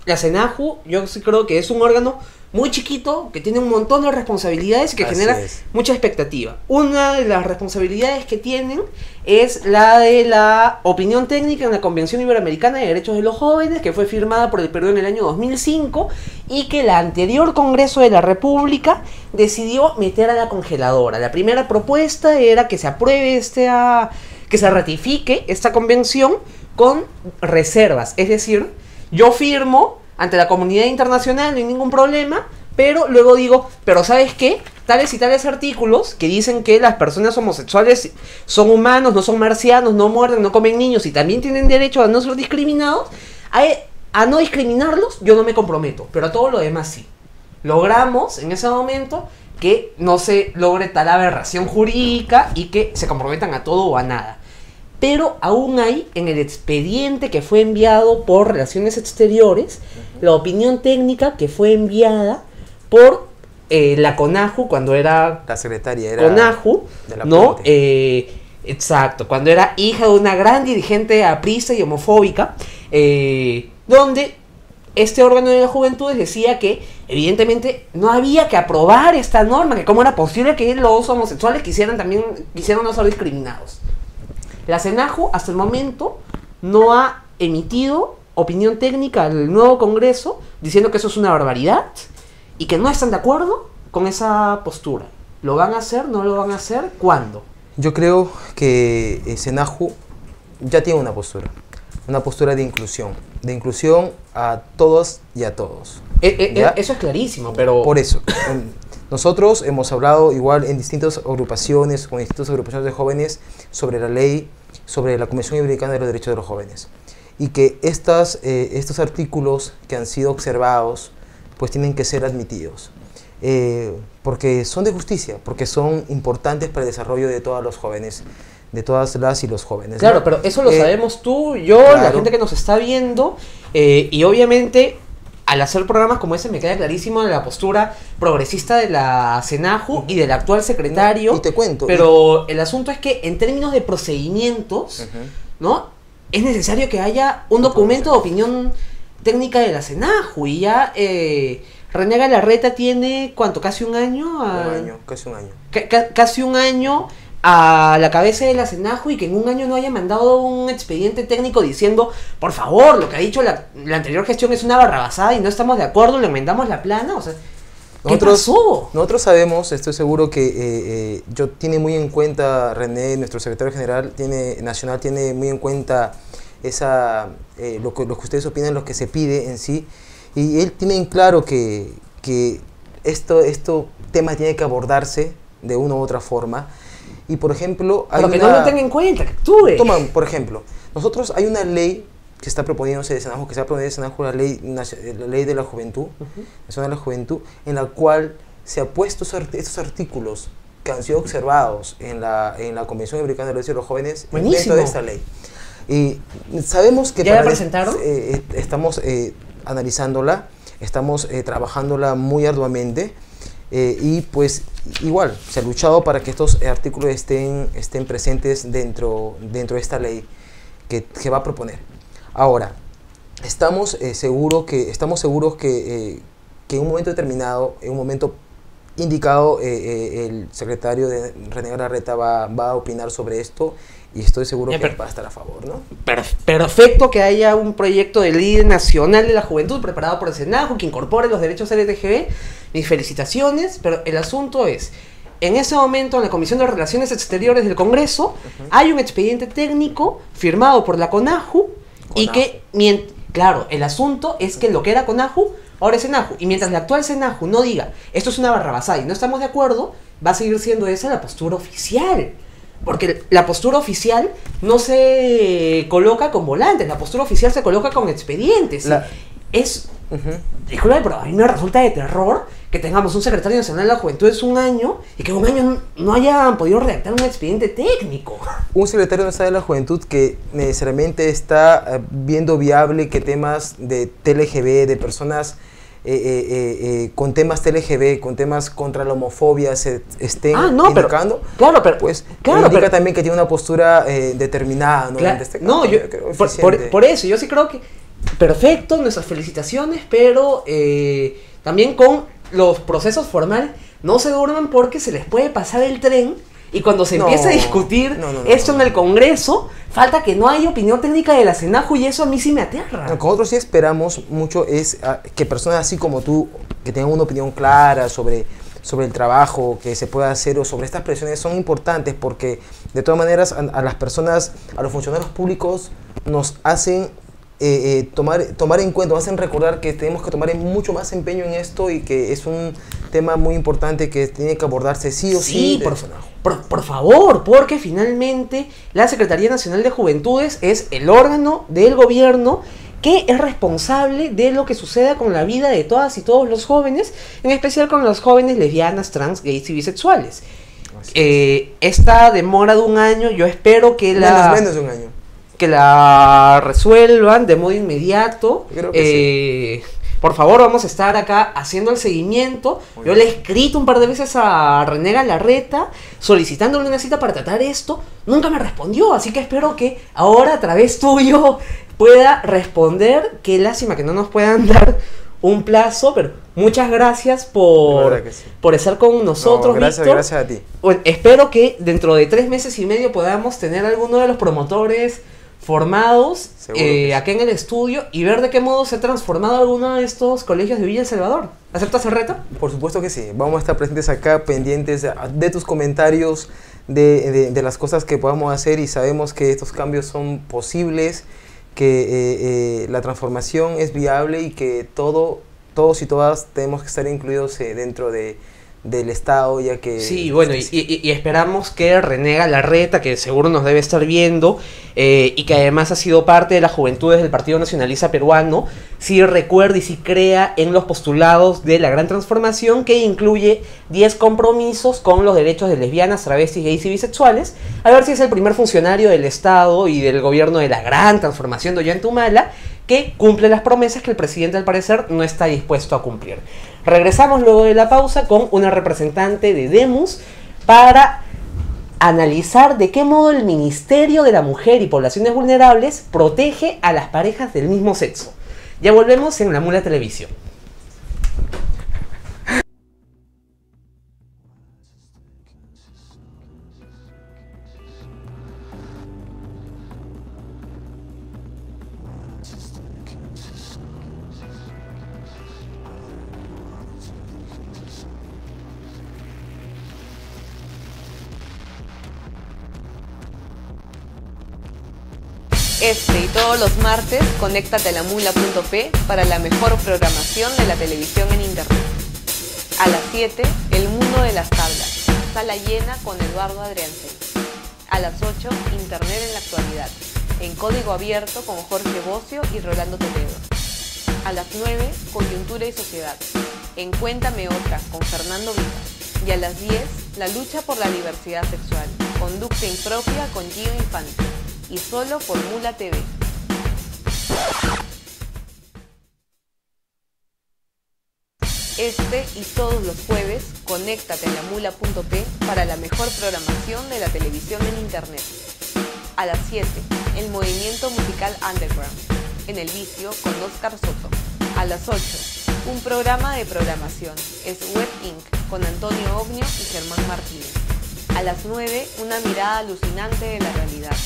[SPEAKER 1] la SENAJU, yo sí creo que es un órgano muy chiquito, que tiene un montón de responsabilidades y que genera mucha expectativa. Una de las responsabilidades que tienen es la de la opinión técnica en la Convención Iberoamericana de Derechos de los Jóvenes, que fue firmada por el Perú en el año 2005 y que el anterior Congreso de la República decidió meter a la congeladora. La primera propuesta era que se apruebe que se ratifique esta convención con reservas, es decir, yo firmo ante la comunidad internacional, no hay ningún problema, pero luego digo, pero ¿sabes qué? Tales y tales artículos que dicen que las personas homosexuales son humanos, no son marcianos, no muerden, no comen niños y también tienen derecho a no ser discriminados, a no discriminarlos yo no me comprometo, pero a todo lo demás sí. Logramos en ese momento que no se logre tal aberración jurídica y que se comprometan a todo o a nada. Pero aún hay en el expediente que fue enviado por Relaciones Exteriores, la opinión técnica que fue enviada por la CONAJU, cuando era
[SPEAKER 5] la secretaria
[SPEAKER 1] CONAJU, ¿no? Exacto, cuando era hija de una gran dirigente aprista y homofóbica, donde este órgano de la juventud decía que evidentemente no había que aprobar esta norma, que cómo era posible que los homosexuales quisieran no ser discriminados. La CENAJU hasta el momento no ha emitido opinión técnica al nuevo Congreso diciendo que eso es una barbaridad y que no están de acuerdo con esa postura. ¿Lo van a hacer? ¿No lo van a hacer? ¿Cuándo?
[SPEAKER 5] Yo creo que CENAJU ya tiene una postura de inclusión a todos y a todos.
[SPEAKER 1] Eso es clarísimo, pero...
[SPEAKER 5] Por eso, nosotros hemos hablado igual en distintas agrupaciones, con distintas agrupaciones de jóvenes, sobre la ley, sobre la Convención Iberoamericana de los Derechos de los Jóvenes. Y que estos artículos que han sido observados, pues tienen que ser admitidos. Porque son de justicia, porque son importantes para el desarrollo de todos los jóvenes, de todas las y los jóvenes.
[SPEAKER 1] Claro,
[SPEAKER 5] ¿no?
[SPEAKER 1] pero eso lo sabemos tú, yo,
[SPEAKER 5] claro.
[SPEAKER 1] La gente que nos está viendo, y obviamente al hacer programas como ese me queda clarísimo la postura progresista de la CENAJU y del actual secretario.
[SPEAKER 5] No, y te cuento.
[SPEAKER 1] Pero el asunto es que en términos de procedimientos, ¿no? Es necesario que haya un documento de opinión técnica de la CENAJU y ya... René Galarreta tiene, ¿cuánto? ¿Casi un año?
[SPEAKER 5] Casi un año.
[SPEAKER 1] Casi un año a la cabeza de la CENAJU y que en un año no haya mandado un expediente técnico diciendo, por favor, lo que ha dicho la anterior gestión es una barrabasada y no estamos de acuerdo, le enmendamos la plana, o sea, ¿qué pasó?
[SPEAKER 5] Nosotros sabemos, estoy seguro que tiene muy en cuenta, René, nuestro secretario general nacional, tiene muy en cuenta lo que ustedes opinan, lo que se pide en sí. Y él tiene en claro que esto tema tiene que abordarse de una u otra forma. Y por ejemplo...
[SPEAKER 1] Pero que no lo tenga en cuenta, que actúe.
[SPEAKER 5] Por ejemplo, nosotros hay una ley que está proponiéndose de CENAJU, la ley de la juventud, Nacional de la Juventud, en la cual se ha puesto estos artículos que han sido observados en la Convención Iberoamericana de los Derechos de los Jóvenes dentro de esta ley. Y sabemos que...
[SPEAKER 1] ¿Ya la presentaron?
[SPEAKER 5] Estamos... analizándola, estamos trabajándola muy arduamente y pues igual se ha luchado para que estos artículos estén presentes dentro de esta ley que va a proponer. Ahora, estamos seguros que en un momento determinado, en un momento indicado, el secretario de René Galarreta va a opinar sobre esto. Y estoy seguro que va a estar a favor, ¿no?
[SPEAKER 1] Perfecto que haya un proyecto de ley nacional de la juventud preparado por el CENAJU que incorpore los derechos LGTB. Mis felicitaciones, pero el asunto es, en ese momento en la Comisión de Relaciones Exteriores del Congreso hay un expediente técnico firmado por la CONAJU y que, claro, el asunto es que lo que era CONAJU ahora es CENAJU. Y mientras la actual CENAJU no diga, esto es una barrabasada y no estamos de acuerdo, va a seguir siendo esa la postura oficial. Porque la postura oficial no se coloca con volantes, la postura oficial se coloca con expedientes. Disculpe, pero a mí me resulta de terror que tengamos un secretario nacional de la juventud de un año y que en un año no hayan podido redactar un expediente técnico.
[SPEAKER 5] Un secretario nacional de la juventud que necesariamente está viendo viable que temas de TLGB, de personas... con temas TLGB, con temas contra la homofobia se estén indicando, indica también que tiene una postura determinada, ¿no?
[SPEAKER 1] Por eso, yo sí creo que perfecto, nuestras felicitaciones, pero también con los procesos formales no se duerman porque se les puede pasar el tren. Y cuando se empieza a discutir esto en el Congreso, falta que no haya opinión técnica de la CENAJU y eso a mí sí me aterra.
[SPEAKER 5] Lo que nosotros sí esperamos mucho es que personas así como tú, que tengan una opinión clara sobre el trabajo que se puede hacer o sobre estas presiones son importantes porque de todas maneras a las personas, a los funcionarios públicos nos hacen tomar en cuenta, nos hacen recordar que tenemos que tomar mucho más empeño en esto y que es un tema muy importante que tiene que abordarse sí o sí.
[SPEAKER 1] Por favor, porque finalmente la Secretaría Nacional de Juventudes es el órgano del gobierno que es responsable de lo que suceda con la vida de todas y todos los jóvenes, en especial con los jóvenes lesbianas, trans, gays y bisexuales. Esta demora de un año, yo espero que
[SPEAKER 5] menos de un año.
[SPEAKER 1] Que la resuelvan de modo inmediato.
[SPEAKER 5] Creo que sí.
[SPEAKER 1] por favor, vamos a estar acá haciendo el seguimiento. Yo le he escrito un par de veces a René Galarreta solicitándole una cita para tratar esto. Nunca me respondió, así que espero que ahora a través tuyo pueda responder. Qué lástima que no nos puedan dar un plazo, pero muchas gracias por estar con nosotros, Víctor.
[SPEAKER 5] Gracias a ti.
[SPEAKER 1] Bueno, espero que dentro de 3 meses y medio podamos tener alguno de los promotores formados acá en el estudio y ver de qué modo se ha transformado alguno de estos colegios de Villa El Salvador. ¿Aceptas el reto?
[SPEAKER 5] Por supuesto que sí. Vamos a estar presentes acá, pendientes de tus comentarios, de las cosas que podamos hacer, y sabemos que estos cambios son posibles, que la transformación es viable y que todos y todas tenemos que estar incluidos dentro del Estado, ya que...
[SPEAKER 1] Sí, bueno, y esperamos que René Galarreta, que seguro nos debe estar viendo, y que además ha sido parte de las juventudes del Partido Nacionalista Peruano, sí recuerde y sí crea en los postulados de la gran transformación, que incluye 10 compromisos con los derechos de lesbianas, travestis, gays y bisexuales, a ver si es el primer funcionario del Estado y del gobierno de la gran transformación de Ollantumala que cumple las promesas que el presidente al parecer no está dispuesto a cumplir. Regresamos luego de la pausa con una representante de Demus para analizar de qué modo el Ministerio de la Mujer y Poblaciones Vulnerables protege a las parejas del mismo sexo. Ya volvemos en La Mula Televisión.
[SPEAKER 4] Este y todos los martes, conéctate a lamula.p para la mejor programación de la televisión en internet. A las 7, El Mundo de las Tablas, sala llena con Eduardo Adriansen. A las 8, Internet en la actualidad, en código abierto con Jorge Bocio y Rolando Toledo. A las 9, Coyuntura y Sociedad, en Cuéntame Otra con Fernando Vivas. Y a las 10, La lucha por la diversidad sexual, conducta impropia con Gio Infante. Y solo por Mula TV. Este y todos los jueves, conéctate a lamula.p para la mejor programación de la televisión en internet. A las 7, el movimiento musical Underground, en El Vicio con Oscar Soto. A las 8, un programa de programación, es Web Inc. con Antonio Ognio y Germán Martínez. A las 9, una mirada alucinante de la realidad.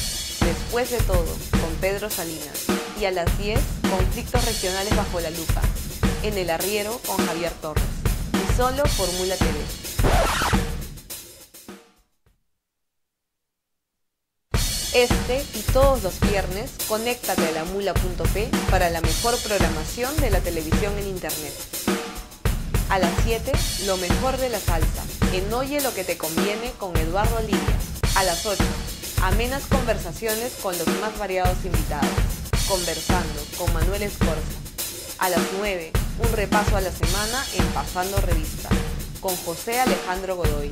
[SPEAKER 4] Después de todo, con Pedro Salinas. Y a las 10, conflictos regionales bajo la lupa, en El Arriero con Javier Torres. Y solo por Mula TV. Este y todos los viernes, conéctate a lamula.p para la mejor programación de la televisión en internet. A las 7, lo mejor de la salsa, en Oye lo que te conviene con Eduardo Olivia. A las 8, amenas conversaciones con los más variados invitados, Conversando con Manuel Escorza. A las 9, un repaso a la semana en Pasando Revista, con José Alejandro Godoy.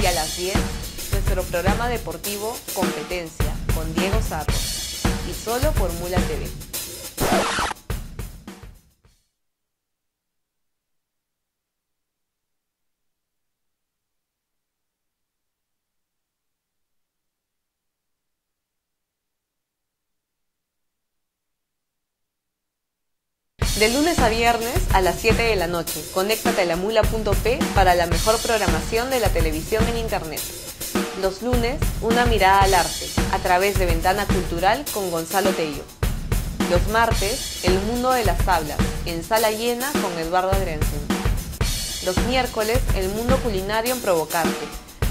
[SPEAKER 4] Y a las 10, nuestro programa deportivo Competencia, con Diego Zarro. Y solo por Mula TV. De lunes a viernes a las 7 de la noche, conéctate a lamula.p para la mejor programación de la televisión en internet. Los lunes, una mirada al arte, a través de Ventana Cultural con Gonzalo Tello. Los martes, El Mundo de las Tablas, en sala llena con Eduardo Adriansen. Los miércoles, El Mundo Culinario en Provocarte,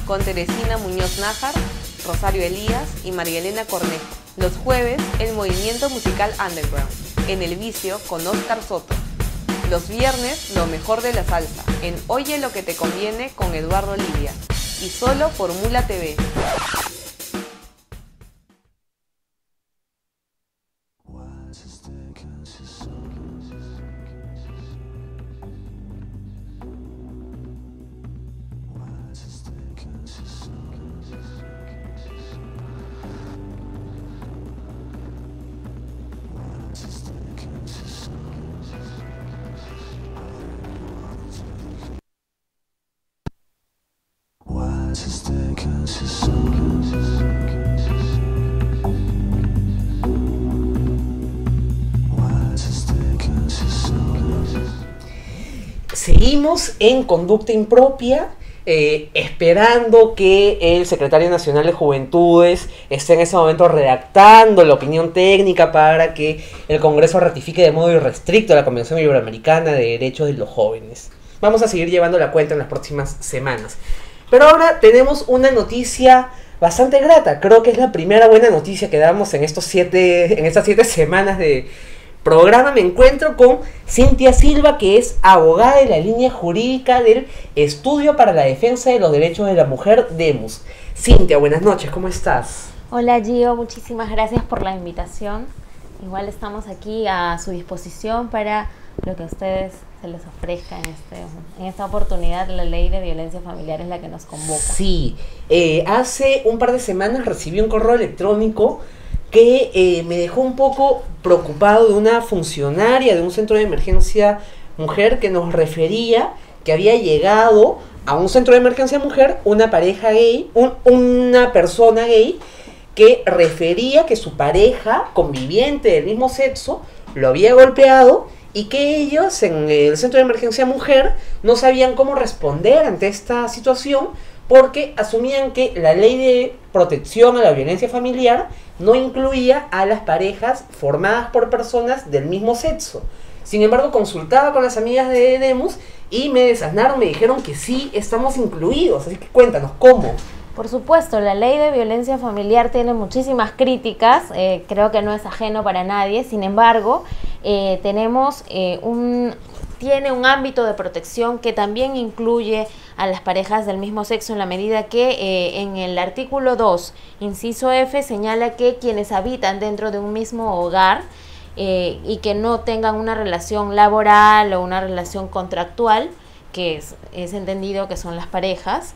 [SPEAKER 4] con Teresina Muñoz Nájar, Rosario Elías y María Elena Cornejo. Los jueves, el movimiento musical Underground, en El Vicio con Oscar Soto. Los viernes, lo mejor de la salsa, en Oye lo que te conviene con Eduardo Olivia. Y solo por Mula TV.
[SPEAKER 1] Seguimos en conducta impropia, esperando que el Secretario Nacional de Juventudes esté en ese momento redactando la opinión técnica para que el Congreso ratifique de modo irrestricto la Convención Iberoamericana de Derechos de los Jóvenes. Vamos a seguir llevando la cuenta en las próximas semanas. Pero ahora tenemos una noticia bastante grata. Creo que es la primera buena noticia que damos en estas 7 semanas de programa. Me encuentro con Cintia Silva, que es abogada de la línea jurídica del Estudio para la Defensa de los Derechos de la Mujer, DEMUS. Cintia, buenas noches, ¿cómo estás?
[SPEAKER 10] Hola Gio, muchísimas gracias por la invitación. Igual estamos aquí a su disposición para lo que a ustedes se les ofrezca en esta oportunidad. La ley de violencia familiar es la que nos convoca.
[SPEAKER 1] Sí, hace un par de semanas recibí un correo electrónico que me dejó un poco preocupado de una funcionaria de un centro de emergencia mujer que nos refería que había llegado a un centro de emergencia mujer una pareja gay, una persona gay que refería que su pareja conviviente del mismo sexo lo había golpeado y que ellos en el centro de emergencia mujer no sabían cómo responder ante esta situación porque asumían que la ley de protección a la violencia familiar no incluía a las parejas formadas por personas del mismo sexo. Sin embargo, consultaba con las amigas de DEMUS y me desasnaron, me dijeron que sí estamos incluidos. Así que cuéntanos, ¿cómo?
[SPEAKER 10] Por supuesto, la ley de violencia familiar tiene muchísimas críticas, creo que no es ajeno para nadie. Sin embargo, tiene un ámbito de protección que también incluye a las parejas del mismo sexo, en la medida que en el artículo 2, inciso F, señala que quienes habitan dentro de un mismo hogar y que no tengan una relación laboral o una relación contractual, que es entendido que son las parejas,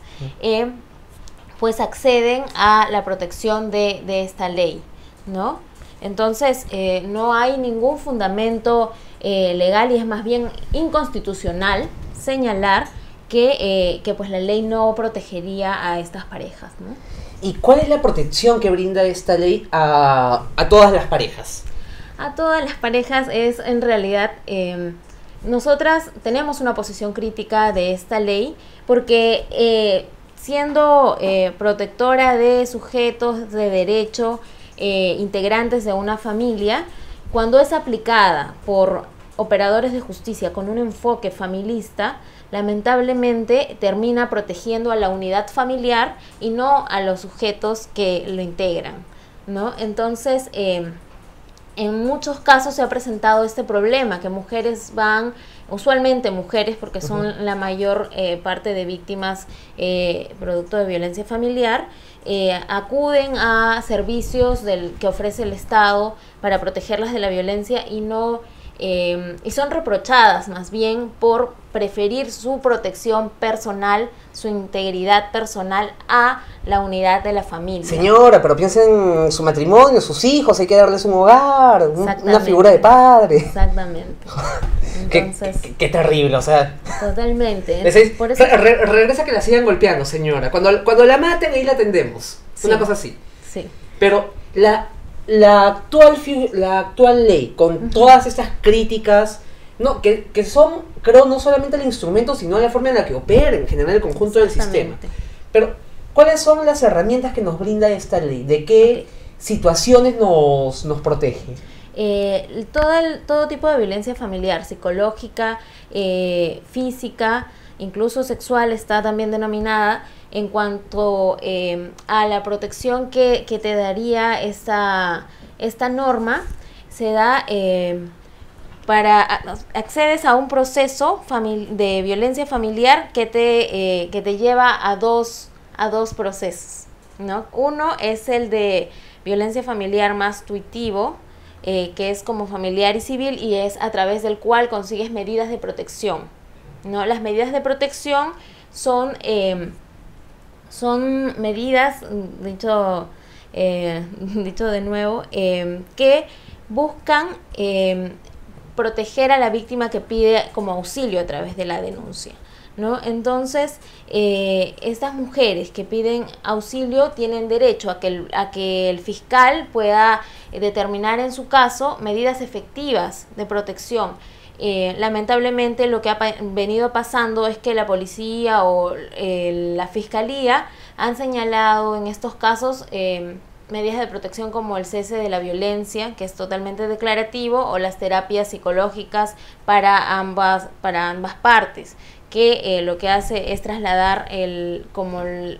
[SPEAKER 10] pues acceden a la protección de esta ley, ¿no? Entonces, no hay ningún fundamento legal y es más bien inconstitucional señalar que pues la ley no protegería a estas parejas, ¿no?
[SPEAKER 1] ¿Y cuál es la protección que brinda esta ley a todas las parejas?
[SPEAKER 10] A todas las parejas es en realidad... nosotras tenemos una posición crítica de esta ley porque siendo protectora de sujetos de derecho, integrantes de una familia, cuando es aplicada por operadores de justicia con un enfoque familista, lamentablemente termina protegiendo a la unidad familiar y no a los sujetos que lo integran, ¿no? Entonces, en muchos casos se ha presentado este problema, que mujeres van, usualmente mujeres, porque son la mayor parte de víctimas producto de violencia familiar, acuden a servicios que ofrece el Estado para protegerlas de la violencia y son reprochadas más bien por preferir su protección personal, su integridad personal a la unidad de la familia.
[SPEAKER 1] Señora, pero piensa en su matrimonio, sus hijos, hay que darles un hogar, una figura de padre.
[SPEAKER 10] Exactamente. Entonces,
[SPEAKER 1] qué terrible, o sea.
[SPEAKER 10] Totalmente.
[SPEAKER 1] Por eso, regresa que la sigan golpeando, señora. Cuando la maten, ahí la atendemos. Sí, una cosa así.
[SPEAKER 10] Sí.
[SPEAKER 1] Pero la actual ley, con todas estas críticas, no, que son, creo, no solamente el instrumento, sino la forma en la que opera en general el conjunto del sistema. Pero, ¿cuáles son las herramientas que nos brinda esta ley? ¿De qué situaciones nos protege?
[SPEAKER 10] Todo tipo de violencia familiar, psicológica, física, incluso sexual, está también denominada. En cuanto a la protección que te daría esta norma, se da accedes a un proceso de violencia familiar que te lleva a dos procesos, ¿no? Uno es el de violencia familiar más tuitivo, que es como familiar y civil, y es a través del cual consigues medidas de protección, ¿no? Las medidas de protección son medidas, dicho de nuevo, que buscan proteger a la víctima que pide como auxilio a través de la denuncia, ¿no? Entonces, estas mujeres que piden auxilio tienen derecho a que el fiscal pueda determinar en su caso medidas efectivas de protección. Lamentablemente lo que ha venido pasando es que la policía o la fiscalía han señalado en estos casos medidas de protección como el cese de la violencia, que es totalmente declarativo, o las terapias psicológicas para ambas partes, que lo que hace es trasladar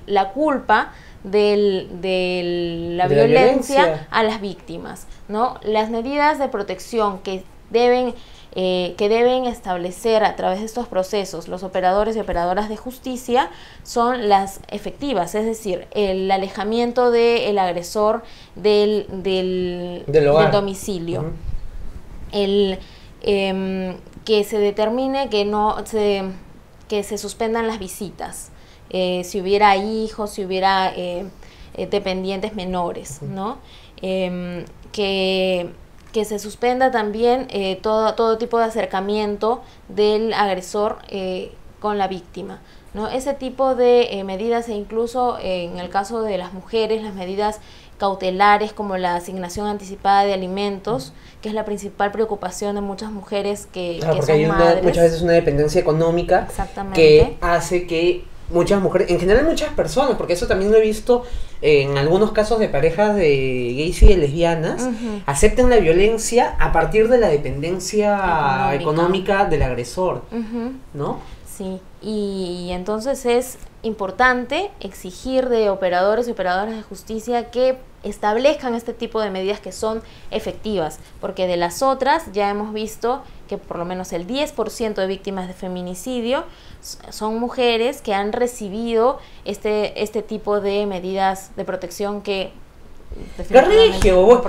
[SPEAKER 10] la culpa de la violencia a las víctimas, ¿no? Las medidas de protección que deben establecer a través de estos procesos los operadores y operadoras de justicia son las efectivas, es decir, el alejamiento del agresor del domicilio. Uh-huh. Que se determine que se suspendan las visitas, si hubiera hijos, si hubiera dependientes menores, ¿no? Que se suspenda también todo tipo de acercamiento del agresor con la víctima, ¿no? Ese tipo de medidas, e incluso en el caso de las mujeres, las medidas cautelares como la asignación anticipada de alimentos, que es la principal preocupación de muchas mujeres que
[SPEAKER 1] porque
[SPEAKER 10] son
[SPEAKER 1] hay
[SPEAKER 10] madres.
[SPEAKER 1] Muchas veces una dependencia económica que hace que muchas mujeres, en general muchas personas, porque eso también lo he visto en algunos casos de parejas de gays y de lesbianas, uh-huh, acepten la violencia a partir de la dependencia económica del agresor, uh-huh, ¿no?
[SPEAKER 10] Sí, y entonces es importante exigir de operadores y operadoras de justicia que establezcan este tipo de medidas que son efectivas, porque de las otras ya hemos visto que por lo menos el 10% de víctimas de feminicidio son mujeres que han recibido este tipo de medidas de protección que
[SPEAKER 1] Regio,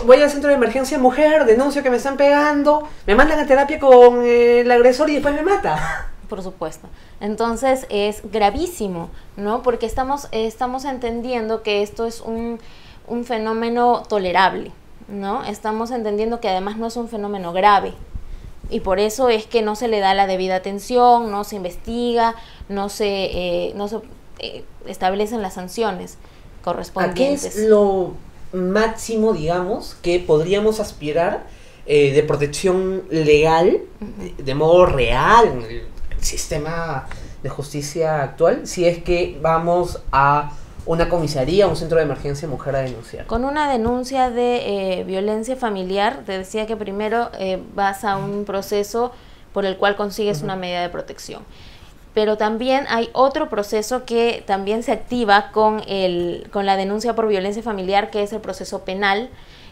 [SPEAKER 1] voy al centro de emergencia, mujer, denuncio que me están pegando, me mandan a terapia con el agresor y después me mata.
[SPEAKER 10] Por supuesto. Entonces es gravísimo, ¿no? Porque estamos entendiendo que esto es un fenómeno tolerable, ¿no? Estamos entendiendo que además no es un fenómeno grave. Y por eso es que no se le da la debida atención, no se investiga, no se establecen las sanciones correspondientes.
[SPEAKER 1] ¿A qué es lo máximo, digamos, que podríamos aspirar de protección legal, de modo real, en el sistema de justicia actual, si es que vamos a una comisaría, un centro de emergencia mujer a denunciar?
[SPEAKER 10] Con una denuncia de violencia familiar, te decía que primero vas a un proceso por el cual consigues, uh-huh, una medida de protección. Pero también hay otro proceso que también se activa con la denuncia por violencia familiar, que es el proceso penal.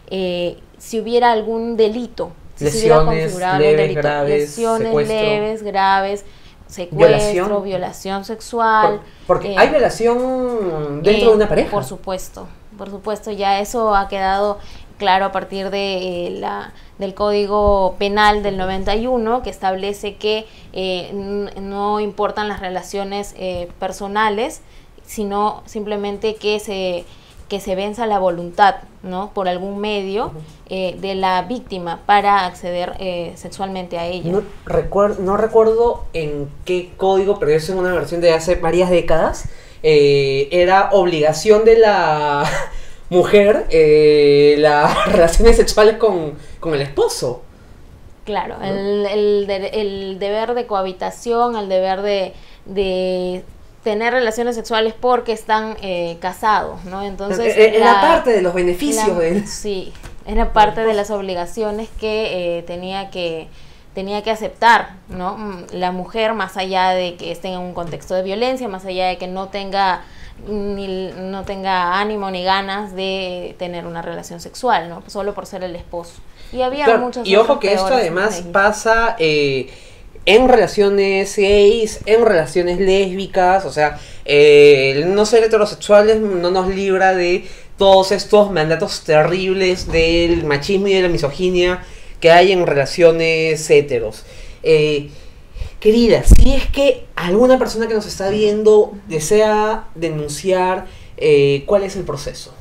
[SPEAKER 10] Si hubiera algún delito,
[SPEAKER 1] lesiones leves, graves,
[SPEAKER 10] lesiones
[SPEAKER 1] secuestro,
[SPEAKER 10] leves, graves, secuestro, violación sexual.
[SPEAKER 1] Porque hay violación dentro de una pareja.
[SPEAKER 10] Por supuesto, ya eso ha quedado claro a partir de del Código Penal del 91, que establece que no importan las relaciones personales, sino simplemente que se venza la voluntad, ¿no? Por algún medio, uh-huh, de la víctima para acceder sexualmente a ella.
[SPEAKER 1] No recuerdo en qué código, pero es en una versión de hace varias décadas. Era obligación de la mujer las relaciones sexuales con el esposo.
[SPEAKER 10] Claro, ¿no? el deber de cohabitación, el deber de tener relaciones sexuales porque están casados, ¿no? Entonces
[SPEAKER 1] era parte de los beneficios
[SPEAKER 10] sí, era parte de las obligaciones que tenía que aceptar, ¿no? La mujer, más allá de que esté en un contexto de violencia, más allá de que no tenga ánimo ni ganas de tener una relación sexual, ¿no? Solo por ser el esposo. Y había muchos.
[SPEAKER 1] Y ojo que esto además pasa en relaciones gays, en relaciones lésbicas, o sea, el no ser heterosexuales no nos libra de todos estos mandatos terribles del machismo y de la misoginia que hay en relaciones heteros. Querida, si es que alguna persona que nos está viendo desea denunciar, ¿cuál es el proceso?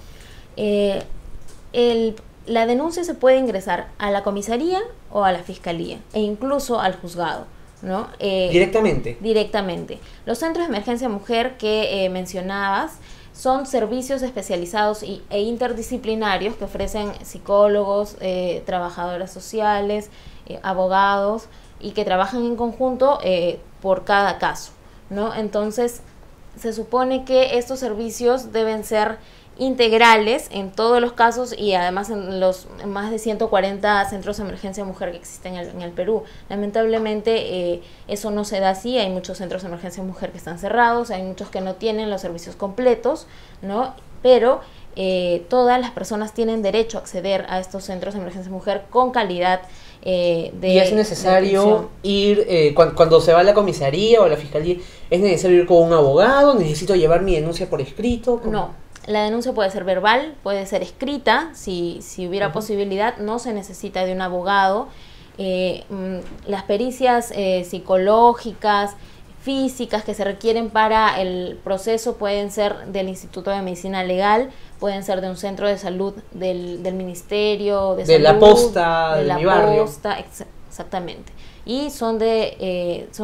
[SPEAKER 10] La denuncia se puede ingresar a la comisaría o a la fiscalía e incluso al juzgado, ¿no?
[SPEAKER 1] Directamente.
[SPEAKER 10] Directamente. Los centros de emergencia mujer que mencionabas son servicios especializados e interdisciplinarios que ofrecen psicólogos, trabajadoras sociales, abogados, y que trabajan en conjunto por cada caso, ¿no? Entonces, se supone que estos servicios deben ser integrales en todos los casos y además en los más de 140 centros de emergencia mujer que existen en el Perú. Lamentablemente eso no se da así, hay muchos centros de emergencia mujer que están cerrados, hay muchos que no tienen los servicios completos, ¿no? Pero todas las personas tienen derecho a acceder a estos centros de emergencia mujer con calidad
[SPEAKER 1] y es necesario ir, cuando se va a la comisaría o a la fiscalía, ¿es necesario ir con un abogado? ¿Necesito llevar mi denuncia por escrito? ¿Cómo?
[SPEAKER 10] No, la denuncia puede ser verbal, puede ser escrita, si hubiera posibilidad, no se necesita de un abogado. Las pericias psicológicas, físicas que se requieren para el proceso pueden ser del Instituto de Medicina Legal, pueden ser de un centro de salud del Ministerio de Salud,
[SPEAKER 1] la posta, de mi barrio.
[SPEAKER 10] Exactamente. Y son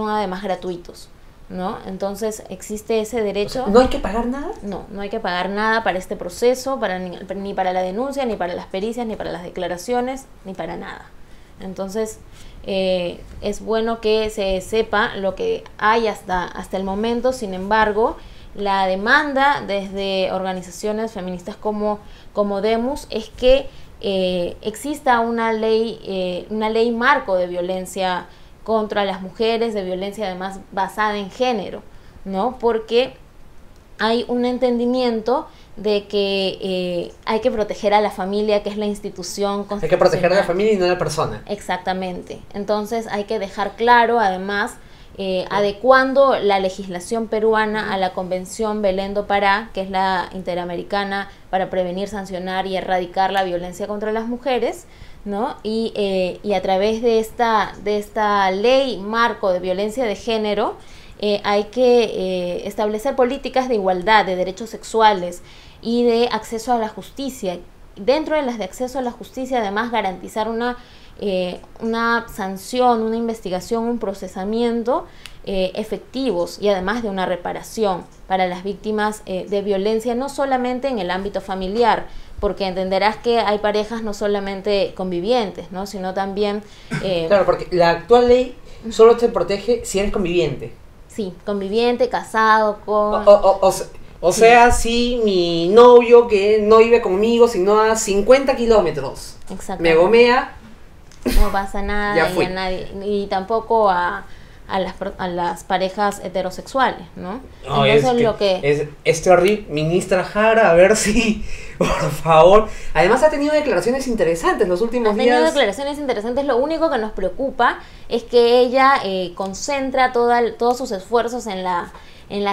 [SPEAKER 10] además gratuitos, ¿no? Entonces existe ese derecho.
[SPEAKER 1] O sea, ¿no hay que pagar nada?
[SPEAKER 10] No hay que pagar nada para este proceso, ni para la denuncia, ni para las pericias, ni para las declaraciones, ni para nada. Entonces es bueno que se sepa lo que hay hasta el momento. Sin embargo, la demanda desde organizaciones feministas como Demus es que exista una ley marco de violencia contra las mujeres, de violencia además basada en género, ¿no? Porque hay un entendimiento de que hay que proteger a la familia, que es la institución constitucional.
[SPEAKER 1] Hay que proteger a la familia y no a la persona.
[SPEAKER 10] Exactamente. Entonces hay que dejar claro, además, adecuando la legislación peruana a la Convención Belén do Pará, que es la interamericana para prevenir, sancionar y erradicar la violencia contra las mujeres, ¿no? Y a través de esta ley marco de violencia de género, hay que establecer políticas de igualdad, de derechos sexuales y de acceso a la justicia. Dentro de las de acceso a la justicia, además, garantizar una sanción, una investigación, un procesamiento efectivos, y además de una reparación para las víctimas de violencia, no solamente en el ámbito familiar, porque entenderás que hay parejas no solamente convivientes, ¿no? Sino también...
[SPEAKER 1] claro, porque la actual ley solo te protege si eres conviviente.
[SPEAKER 10] Sí, conviviente, casado, con...
[SPEAKER 1] O sea, si mi novio, que no vive conmigo, sino a 50 kilómetros, me gomea...
[SPEAKER 10] No pasa nada,
[SPEAKER 1] ya fui.
[SPEAKER 10] Y a nadie, y tampoco a las parejas heterosexuales, ¿no?
[SPEAKER 1] No,
[SPEAKER 10] entonces
[SPEAKER 1] es terrible. Ministra Jara, a ver si, por favor. Además ha tenido declaraciones interesantes los últimos días. Ha tenido
[SPEAKER 10] declaraciones interesantes. Lo único que nos preocupa es que ella concentra todos sus esfuerzos en la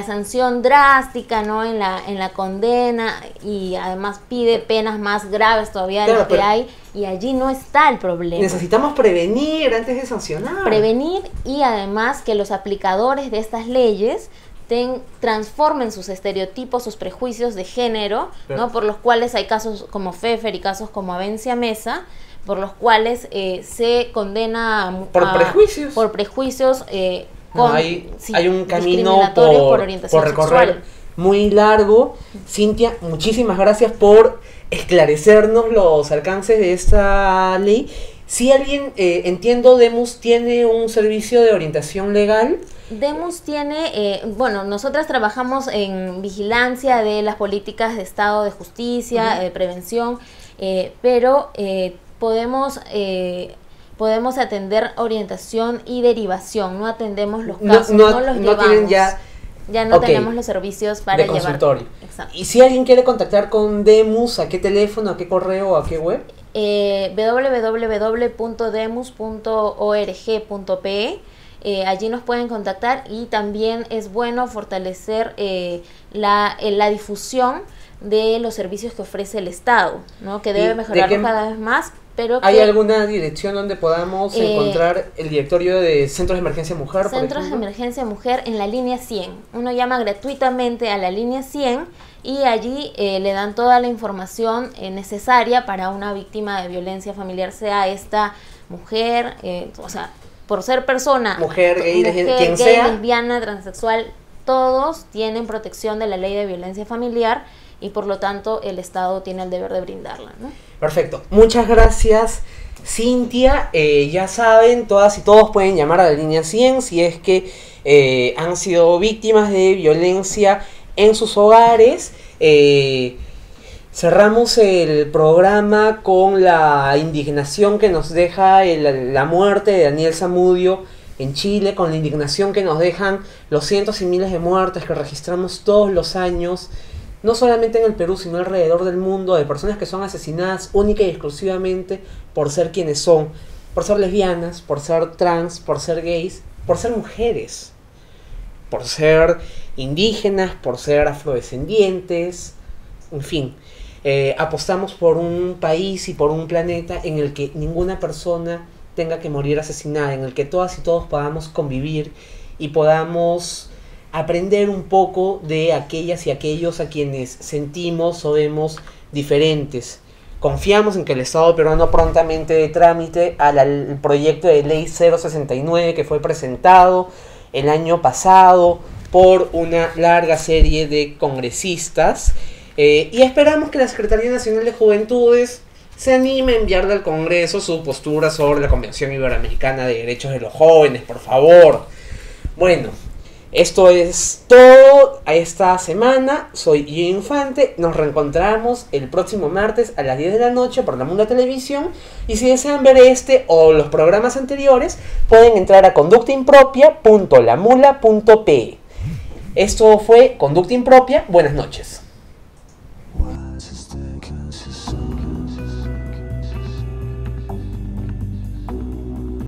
[SPEAKER 10] sanción drástica, ¿no? En la condena, y además pide penas más graves todavía de las que hay, y allí no está el problema.
[SPEAKER 1] Necesitamos prevenir antes de sancionar.
[SPEAKER 10] Prevenir, y además que los aplicadores de estas leyes transformen sus estereotipos, sus prejuicios de género, ¿no? Por los cuales hay casos como Pfeffer y casos como Avencia Mesa, por los cuales se condena
[SPEAKER 1] prejuicios.
[SPEAKER 10] Por prejuicios
[SPEAKER 1] hay un camino por recorrer sexual muy largo. Cintia, muchísimas gracias por esclarecernos los alcances de esta ley. Si alguien, entiendo, Demus tiene un servicio de orientación legal.
[SPEAKER 10] Demus tiene, nosotras trabajamos en vigilancia de las políticas de Estado de justicia, de prevención, pero podemos atender orientación y derivación, no atendemos los casos, no los llevamos. Ya no tenemos los servicios para
[SPEAKER 1] de consultorio.
[SPEAKER 10] Exacto.
[SPEAKER 1] Y si alguien quiere contactar con Demus, ¿a qué teléfono, a qué correo, a qué web?
[SPEAKER 10] www.demus.org.pe. Allí nos pueden contactar, y también es bueno fortalecer la difusión de los servicios que ofrece el Estado, ¿no? Que debe mejorarlo cada vez más. Pero
[SPEAKER 1] ¿hay alguna dirección donde podamos encontrar el directorio de Centros de Emergencia Mujer?
[SPEAKER 10] Centros de Emergencia Mujer en la línea 100. Uno llama gratuitamente a la línea 100 y allí le dan toda la información necesaria para una víctima de violencia familiar, sea esta mujer, por ser persona,
[SPEAKER 1] mujer, gay, quien
[SPEAKER 10] gay,
[SPEAKER 1] sea,
[SPEAKER 10] lesbiana, transexual, todos tienen protección de la ley de violencia familiar y por lo tanto el Estado tiene el deber de brindarla, ¿no?
[SPEAKER 1] Perfecto. Muchas gracias, Cintia. Ya saben, todas y todos pueden llamar a la línea 100 si es que han sido víctimas de violencia en sus hogares. Cerramos el programa con la indignación que nos deja la muerte de Daniel Zamudio en Chile, con la indignación que nos dejan los cientos y miles de muertes que registramos todos los años, no solamente en el Perú, sino alrededor del mundo, de personas que son asesinadas única y exclusivamente por ser quienes son, por ser lesbianas, por ser trans, por ser gays, por ser mujeres, por ser indígenas, por ser afrodescendientes, en fin. Apostamos por un país y por un planeta en el que ninguna persona tenga que morir asesinada, en el que todas y todos podamos convivir y podamos aprender un poco de aquellas y aquellos a quienes sentimos o vemos diferentes. Confiamos en que el Estado peruano prontamente dé trámite al proyecto de ley 069 que fue presentado el año pasado por una larga serie de congresistas, y esperamos que la Secretaría Nacional de Juventudes se anime a enviarle al Congreso su postura sobre la Convención Iberoamericana de Derechos de los Jóvenes, por favor. Bueno, esto es todo a esta semana. Soy Gio Infante. Nos reencontramos el próximo martes a las 10 de la noche por La Mula Televisión. Y si desean ver este o los programas anteriores, pueden entrar a conductaimpropia.lamula.pe. Esto fue Conducta Impropia. Buenas noches.